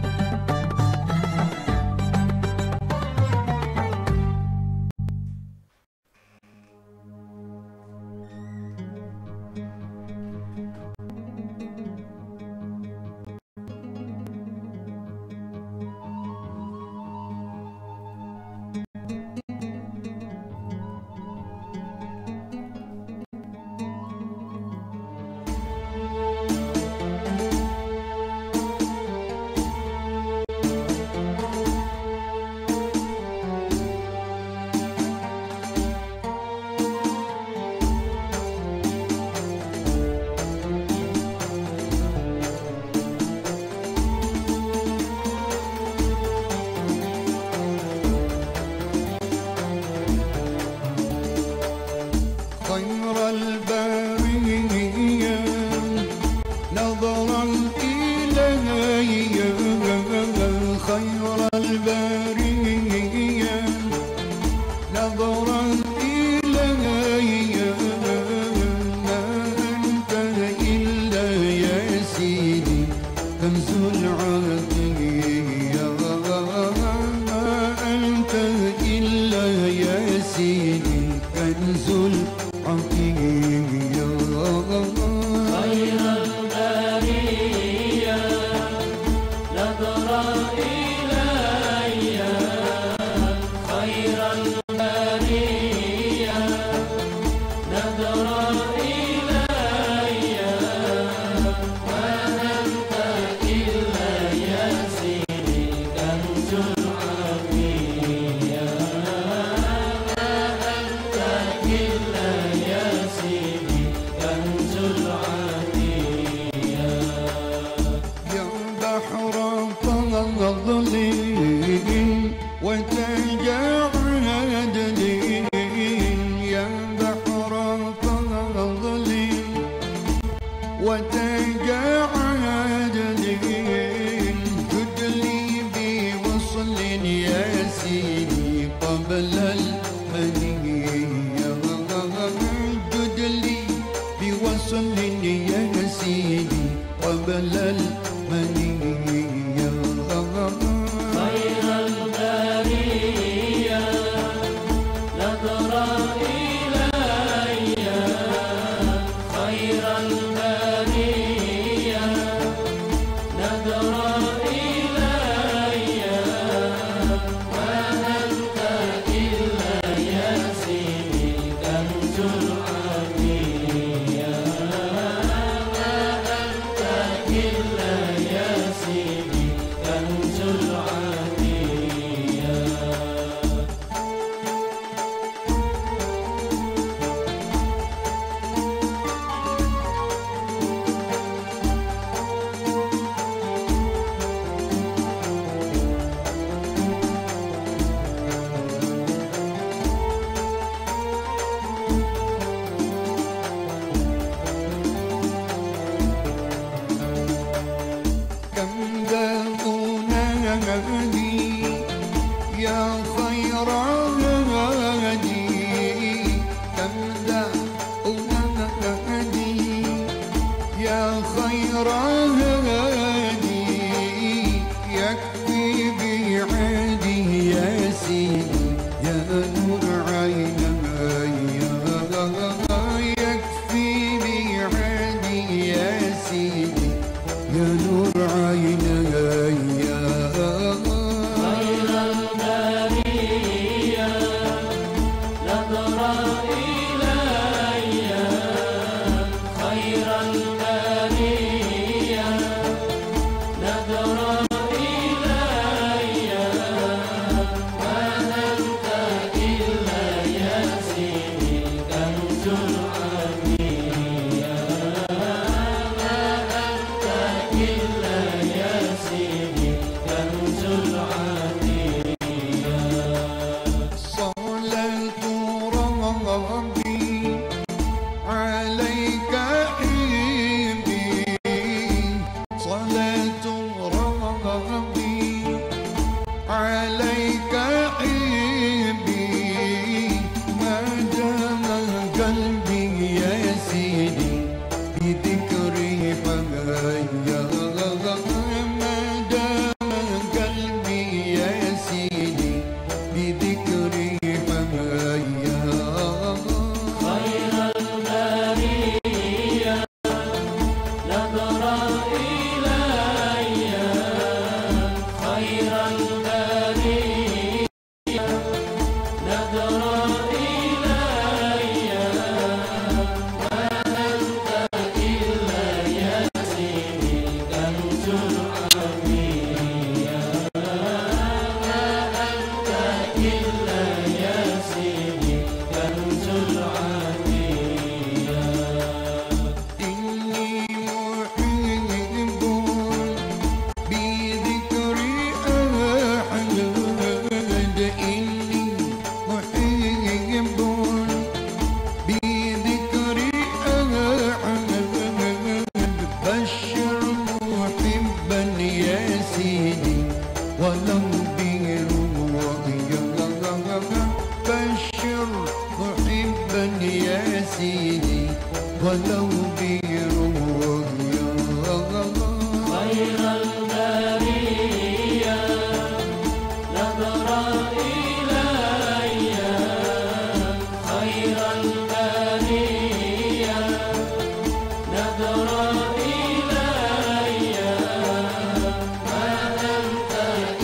See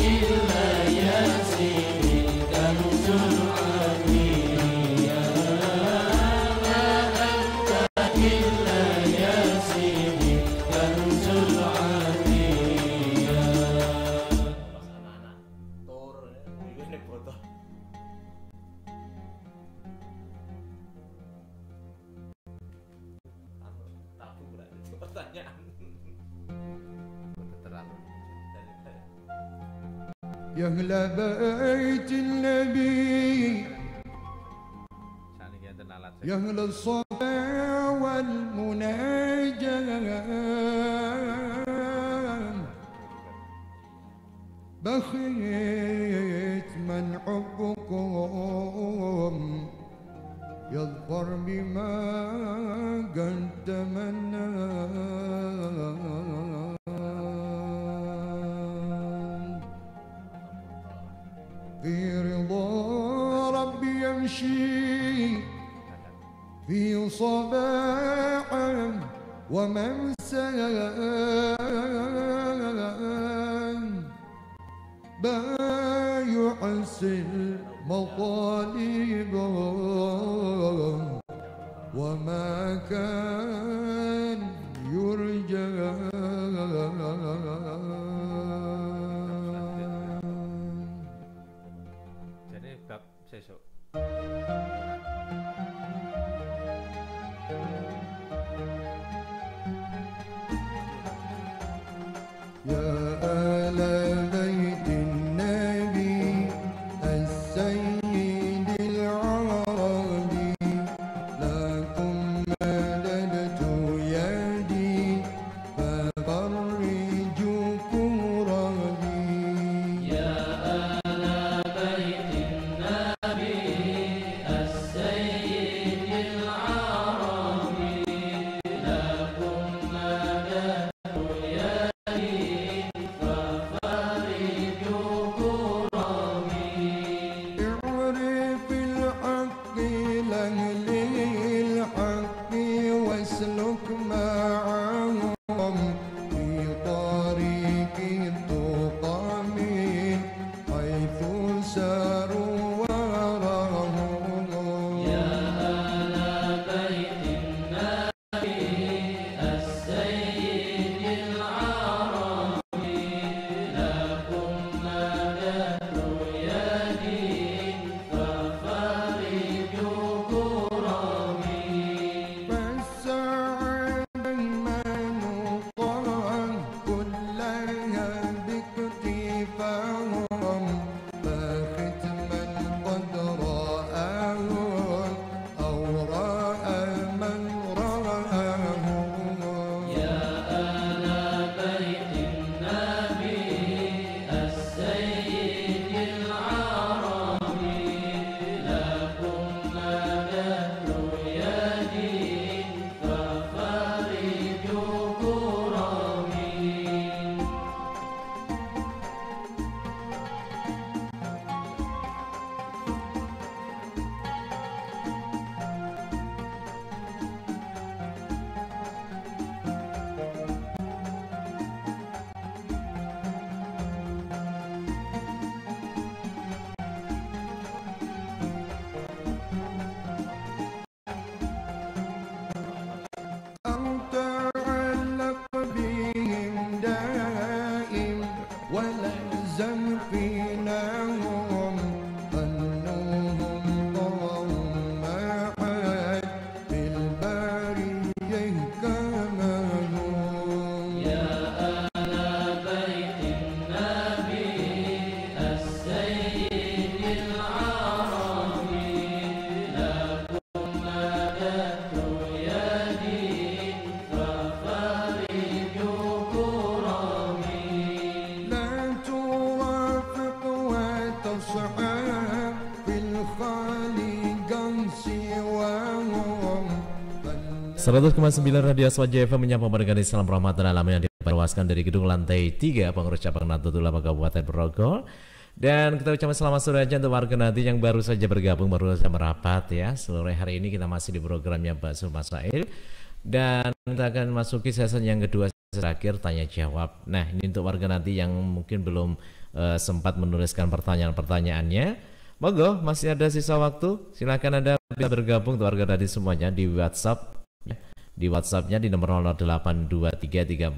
إلا يا أهل بيت النبي يا أهل الصفا والمناجاة بخيت من حبكم يظفر بما قد تمنى في رضا ربي يمشي في صباح ومساء يحسن مطالب وما كان يرجى jadi bab sesuk يا آل بيت النبي السيد العربي لكم مددت يدي ففرجوا كربي يا آل بيت النبي السيد العربي لكم مددت اعرف الحق لأهل الحق واسلك معهم في طريق التقى من حيث ساروا وراهم يا آل بيت النبي السيد العربي لكم مددت يدي ففرجوا كرمي فالسعادة المنوطة كلها باكتفاهم فختما قد رآه أو رأى من رآه يا آل بيت النبي السيد العربي لكم مددت يدي ففرجوا كرمي أو تعلق بهم دائم ولزم فيناهم أنهم قوم معاد في البرية كمالهم يا آل بيت النبي السيد العربي لكم مددت يدي ففرجوا كرمي لا توافق وتصحاب في الخالق سواهم 100,9 Radio Aswaja FM menyapa mendengar Islam Rahmat dan Alamin yang diperluaskan dari gedung lantai 3 Pengurus Cabang Nahdlatul Ulama Kabupaten Ponorogo. Dan kita ucapkan selamat sore aja untuk warga nanti yang baru saja bergabung, baru saja merapat ya. Seluruh hari ini kita masih di programnya Baksul Masail dan kita akan masuki sesi yang kedua, sesi terakhir tanya jawab. Nah, ini untuk warga nanti yang mungkin belum sempat menuliskan pertanyaan-pertanyaannya. Monggo, masih ada sisa waktu. Silakan Anda bisa bergabung untuk warga nanti semuanya di WhatsApp. Di WhatsApp-nya di nomor 082334232299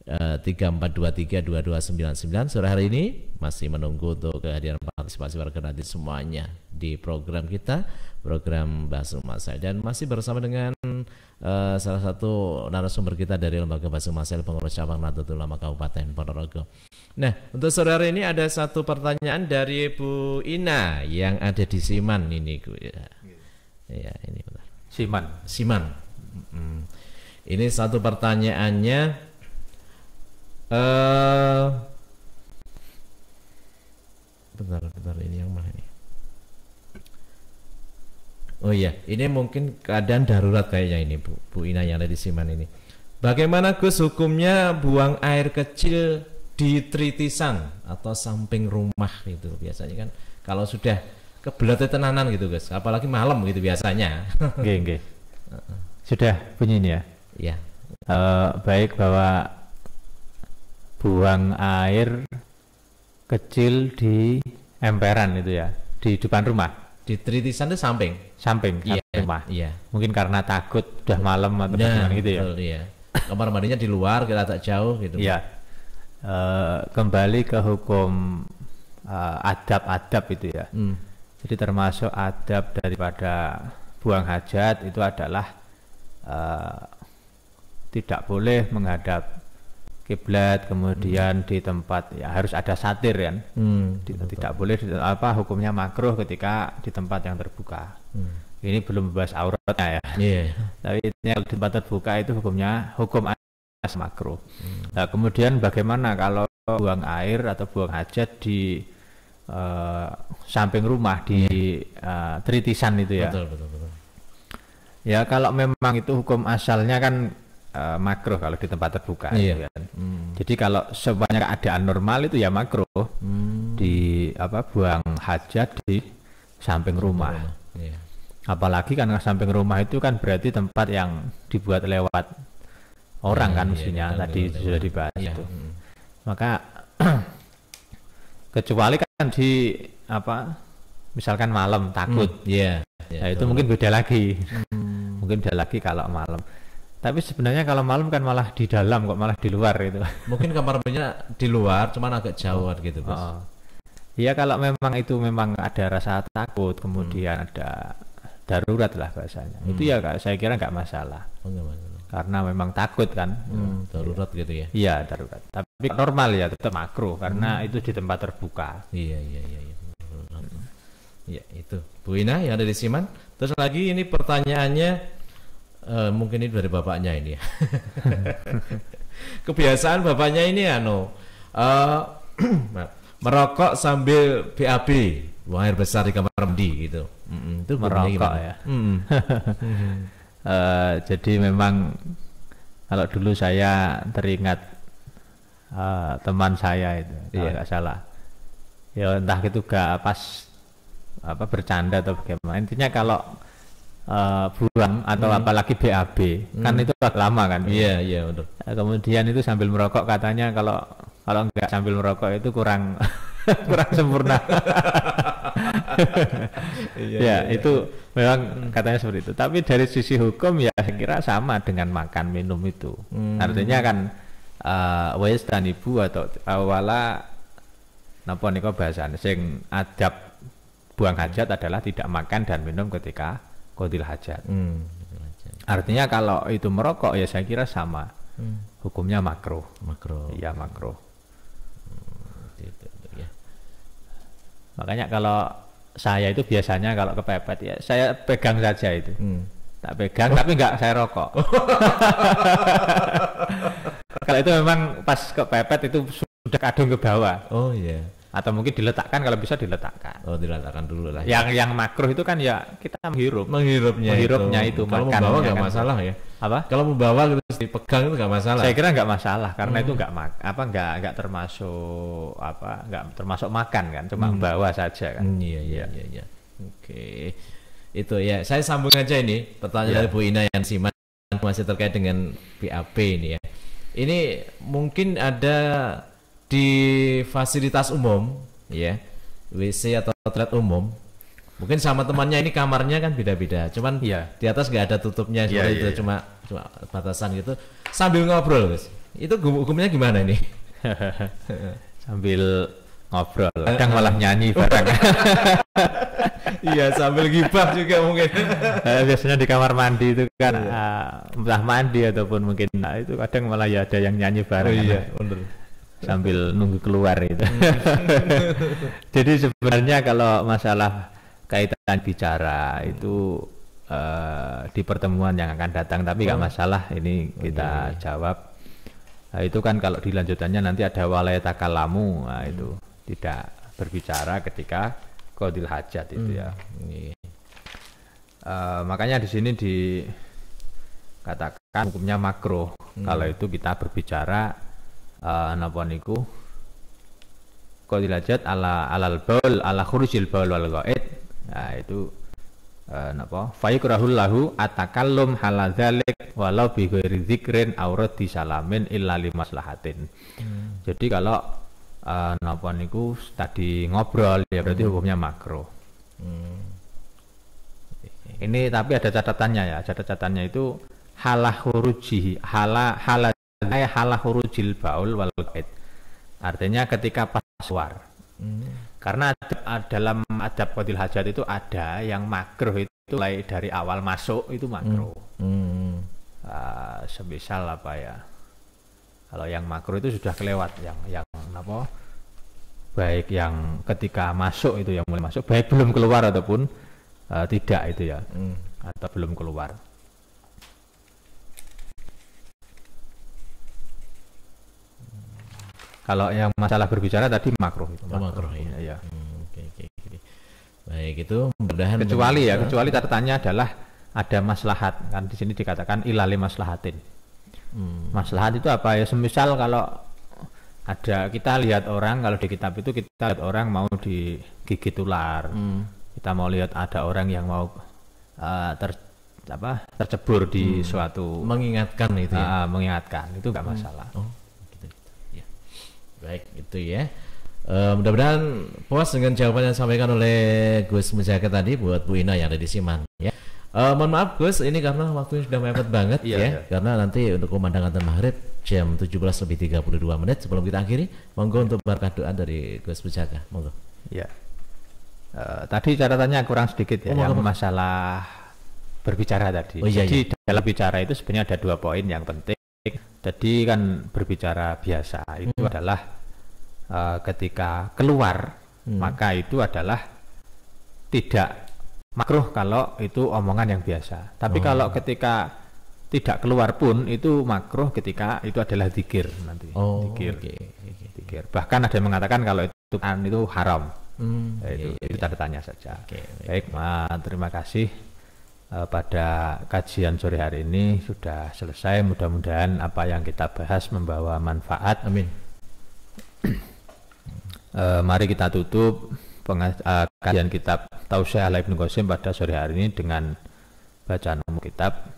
0823342322 34232299. Sore hari ini masih menunggu untuk kehadiran partisipasi warga nanti semuanya di program kita, program Bahasa Masail, dan masih bersama dengan salah satu narasumber kita dari Lembaga Bahasa Masail, pengurus cabang Nahdlatul Ulama Kabupaten Ponorogo. Nah, untuk sore hari ini ada satu pertanyaan dari Bu Ina yang ada di Siman ini, ya ini benar. Siman. Ini satu pertanyaannya. Bentar ini yang mana ini? Oh iya, ini mungkin keadaan darurat kayaknya ini Bu Ina yang ada di Siman ini. Bagaimana Gus hukumnya buang air kecil di tritisan atau samping rumah gitu? Biasanya kan kalau sudah kebelet tenanan gitu Gus, apalagi malam gitu biasanya. Nggih. Sudah bunyi ini ya? Iya. Baik, bahwa buang air kecil di emperan itu ya, di depan rumah. Di tritisan itu samping rumah. Iya. Mungkin karena takut udah malam atau gimana gitu ya. Betul, iya. Kamar mandinya di luar, kita tak jauh gitu. Iya. Kembali ke hukum adab-adab itu ya. Jadi termasuk adab daripada buang hajat itu adalah tidak boleh menghadap kiblat, kemudian di tempat ya harus ada satir kan. Tidak boleh hukumnya makruh ketika di tempat yang terbuka. Ini belum membahas auratnya ya. Tapi kalau di tempat terbuka itu hukumnya hukum makruh. Nah, kemudian bagaimana kalau buang air atau buang hajat di samping rumah, di tritisan itu ya. Betul. Ya kalau memang itu hukum asalnya kan makruh kalau di tempat terbuka. Iya. Kan. Jadi kalau semuanya keadaan normal itu ya makruh di buang hajat di samping rumah. Iya. Apalagi karena samping rumah itu kan berarti tempat yang dibuat lewat orang kan mestinya, tadi sudah dibahas itu. Maka kecuali kan di misalkan malam takut. Nah, itu mungkin beda lagi. Mungkin beda lagi kalau malam. Tapi sebenarnya kalau malam kan malah di dalam kok, malah di luar itu. Mungkin kamar mandinya di luar, cuman agak jauhan gitu, Bos. Iya, kalau memang itu memang ada rasa takut, kemudian ada darurat lah bahasanya. Itu ya saya kira nggak masalah. Karena memang takut kan. Darurat gitu ya. Iya, darurat. Tapi normal ya tetap makruh karena itu di tempat terbuka. Iya. Ya, itu. Bu Ina yang ada di Siman. Terus lagi ini pertanyaannya mungkin ini dari bapaknya ini ya. Kebiasaan bapaknya ini merokok sambil BAB, buang air besar di kamar mandi gitu. Itu merokok ya. Jadi memang kalau dulu saya teringat teman saya itu, kalau nggak salah. Ya entah itu gak pas bercanda atau bagaimana. Intinya kalau buang atau apalagi BAB kan itu agak lama kan. Iya betul. Kemudian itu sambil merokok katanya kalau enggak sambil merokok itu kurang sempurna. Itu memang katanya seperti itu. Tapi dari sisi hukum ya saya kira sama dengan makan minum itu. Artinya kan wis dan ibu atau wala napa nika bahasane sing adab buang hajat adalah tidak makan dan minum ketika qadil hajat. Artinya kalau itu merokok ya saya kira sama. Hukumnya makruh. Iya, makruh. Makanya kalau saya itu biasanya kalau kepepet ya saya pegang saja itu. Tak pegang tapi enggak saya rokok. Kalau itu memang pas kepepet itu sudah kadung ke bawah. Oh iya. Atau mungkin diletakkan, kalau bisa diletakkan. Oh, diletakkan dulu lah. Yang makruh itu kan ya kita menghirupnya itu kalau membawa nggak kan masalah ya. Apa? Kalau membawa terus dipegang itu nggak masalah. Saya kira nggak masalah karena itu nggak termasuk makan kan, cuma membawa saja kan. Iya. Oke. Itu ya, saya sambung aja ini pertanyaan dari Bu Ina yang simak masih terkait dengan BAB ini ya. Ini mungkin ada di fasilitas umum ya, WC atau toilet umum, mungkin sama temannya ini kamarnya kan beda-beda, cuman di atas nggak ada tutupnya seperti itu, cuma batasan gitu, sambil ngobrol guys, Itu hukumnya gimana ini? Sambil ngobrol, kadang malah nyanyi bareng. Iya, sambil gibah juga mungkin. Biasanya di kamar mandi itu kan entah mandi ataupun mungkin itu kadang malah ya ada yang nyanyi bareng. Oh iya, bener. Sambil nunggu keluar itu. Jadi sebenarnya kalau masalah kaitan bicara itu di pertemuan yang akan datang, tapi nggak masalah ini kita jawab. Nah, itu kan kalau dilanjutannya nanti ada walai takalamu, nah itu tidak berbicara ketika qadil hajat itu ya. Makanya di sini dikatakan hukumnya makruh kalau itu kita berbicara napa niku qadil hajat alal baul ala khurujil baul wal ghaid. Nah itu napa fayukrahul lahu atakallum haladzalik walau bi ghairi dzikrin aurad di salamin illa limaslahatin. Jadi kalau napa niku tadi ngobrol ya berarti hukumnya makruh. Ini tapi ada catatannya ya. Catatannya itu halah khuruji halah khurujil baul wal ghaid. Artinya ketika pas keluar. Karena dalam adab qadil hajat itu ada yang makruh itu mulai dari awal masuk itu makruh. Semisal apa ya? Kalau yang makruh itu sudah kelewat, yang apa? Baik yang ketika masuk itu yang mulai masuk, baik belum keluar ataupun tidak itu ya, atau belum keluar. Kalau yang masalah berbicara tadi makruh itu. Makruh ya. Oke. Baik, itu mudah-mudahan kecuali catatannya adalah ada maslahat, kan di sini dikatakan ilali maslahatin. Maslahat itu apa ya? Semisal kalau ada kita lihat orang, kalau di kitab itu kita lihat orang mau digigit ular, kita mau lihat ada orang yang mau tercebur di suatu, mengingatkan itu ya? Mengingatkan itu nggak masalah. Gitu. Ya. Baik, itu ya. Mudah-mudahan puas dengan jawaban yang disampaikan oleh Gus Mujahid tadi buat Bu Ina yang ada di Siman ya. Mohon maaf Gus, ini karena waktunya sudah mepet banget ya. Karena nanti untuk pemandangan maghrib jam 17:32 sebelum kita akhiri, monggo untuk berkah doa dari Gus Mujahid, monggo. Ya. Tadi catatannya kurang sedikit ya, yang masalah berbicara tadi. Jadi dalam bicara itu sebenarnya ada 2 poin yang penting. Jadi kan berbicara biasa itu adalah ketika keluar maka itu adalah tidak makruh kalau itu omongan yang biasa. Tapi kalau ketika tidak keluar pun itu makruh ketika itu adalah zikir nanti. Zikir. Bahkan ada yang mengatakan kalau itu haram. Itu catatannya saja. Baik, terima kasih. Pada kajian sore hari ini sudah selesai. Mudah-mudahan apa yang kita bahas membawa manfaat. Amin. Mari kita tutup kajian kitab Tausiah ala Ibnu Qasim pada sore hari ini dengan bacaan umum kitab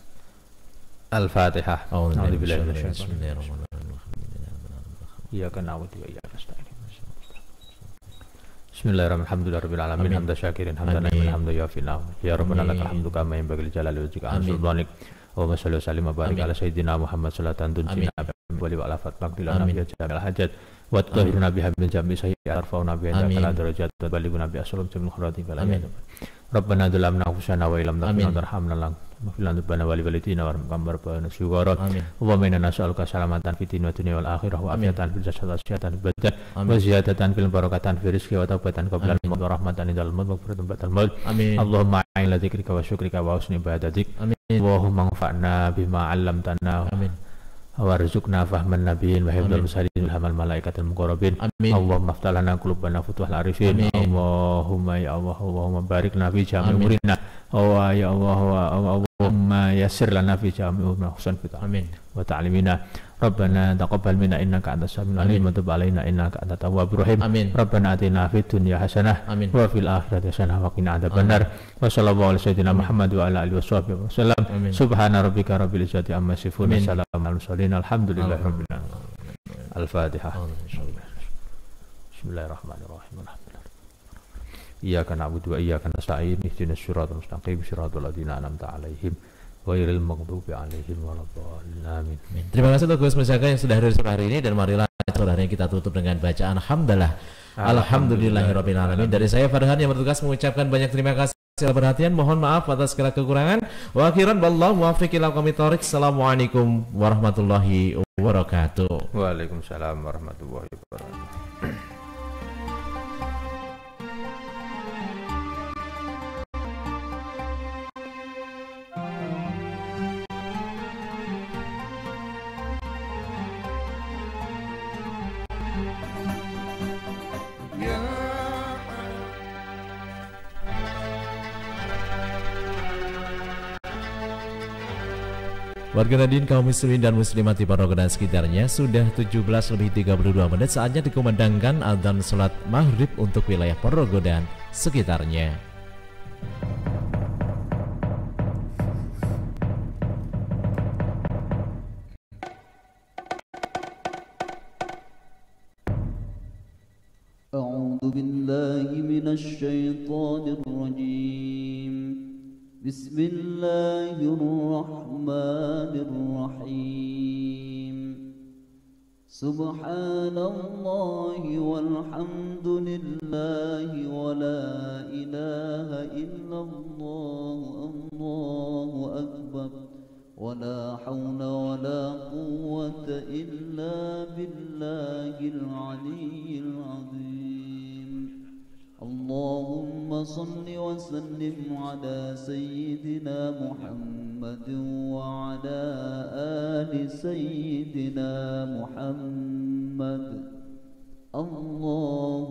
Al-Fatihah. Bismillahirrahmanirrahim. Hamdan syakirin hamdan hamdan yafina. Ya Rabbana lakal hamdu kama yanbaghi li jalali wajhika an sultanik. Wa salli wa sallim wa barik ala sayyidina Muhammad salatan tunjina wa ala fatmak dilana bi jamil hajat wa tahiruna biha min jami sayyi'at arfauna bi ala darajat wa balighuna bi aslam jamil khurati fil amin. Rabbana dhalamna anfusana wa illam taghfir tarhamna maghfir lana wa li walidina warhamna rabbana syukura. Wa minna nas'aluka salamatan fid dunya wal akhirah wa afiatan fil jasad wa sihatan fil badan wa ziyadatan fil barakatan fil rizqi wa taubatan qabla al-maut wa rahmatan indal maut wa maghfiratan ba'dal maut. Allahumma a'inna dzikrika wa syukrika wa husni ibadatik. Allahumma anfa'na bima 'allamtana. warzuqna fahman nabiyyin wa hifdzal mursalin hamal malaikatil muqarrabin. Allahumma aftah lana qulubana futuhal arifin. Allahumma ya Allah, Allahumma barik lana fi jami' umurina. Oh ya Allah, Allahumma yassir lana fi jami' umurina husnan fi wa ta'limina. Rabbana taqabbal minna innaka antas samiul alim wa tub alaina innaka antat tawwabur rahim. Rabbana atina fid dunya hasanah wa fil akhirati hasanah wa qina adzabannar. Wa sallallahu ala sayyidina Muhammad wa ala alihi washabbihi wasallam. Subhana rabbika rabbil izzati amma yasifun. Salamun alal mursalin. Alhamdulillahi rabbil alamin. Al-Fatihah. Bismillahirrahmanirrahim. Iyyaka na'budu wa iyyaka nasta'in. Ihdinas siratal mustaqim, siratal ladzina an'amta 'alaihim ghairil maghdubi 'alaihim waladdallin. Amin. Terima kasih untuk Gus Musyaga yang sudah hadir sore hari ini, dan marilah saudaranya kita tutup dengan bacaan hamdalah. Alhamdulillahirabbil alamin. Dari saya Farhan yang bertugas mengucapkan banyak terima kasih atas perhatian, mohon maaf atas segala kekurangan. Wa akhiran wallahu muwaffiq ila aqwamit thoriq. Assalamualaikum warahmatullahi wabarakatuh. Waalaikumsalam warahmatullahi wabarakatuh. Warga Nadine kaum muslimin dan muslimat di Ponorogo dan sekitarnya, sudah 17:32 menit, saatnya dikumandangkan adzan salat maghrib untuk wilayah Ponorogo dan sekitarnya. A'udzu billahi minasy syaithanir rajim. Bismillahirrahmanirrahim. Subhanallahi walhamdulillahi wa la ilaha illallah, Allahu akbar, wa la hawla wa la quwwata illa billahil aliyyil azim. Allahumma salli wa sallim ala sayyidina Muhammad wa ala ali sayyidina Muhammad. Allahumma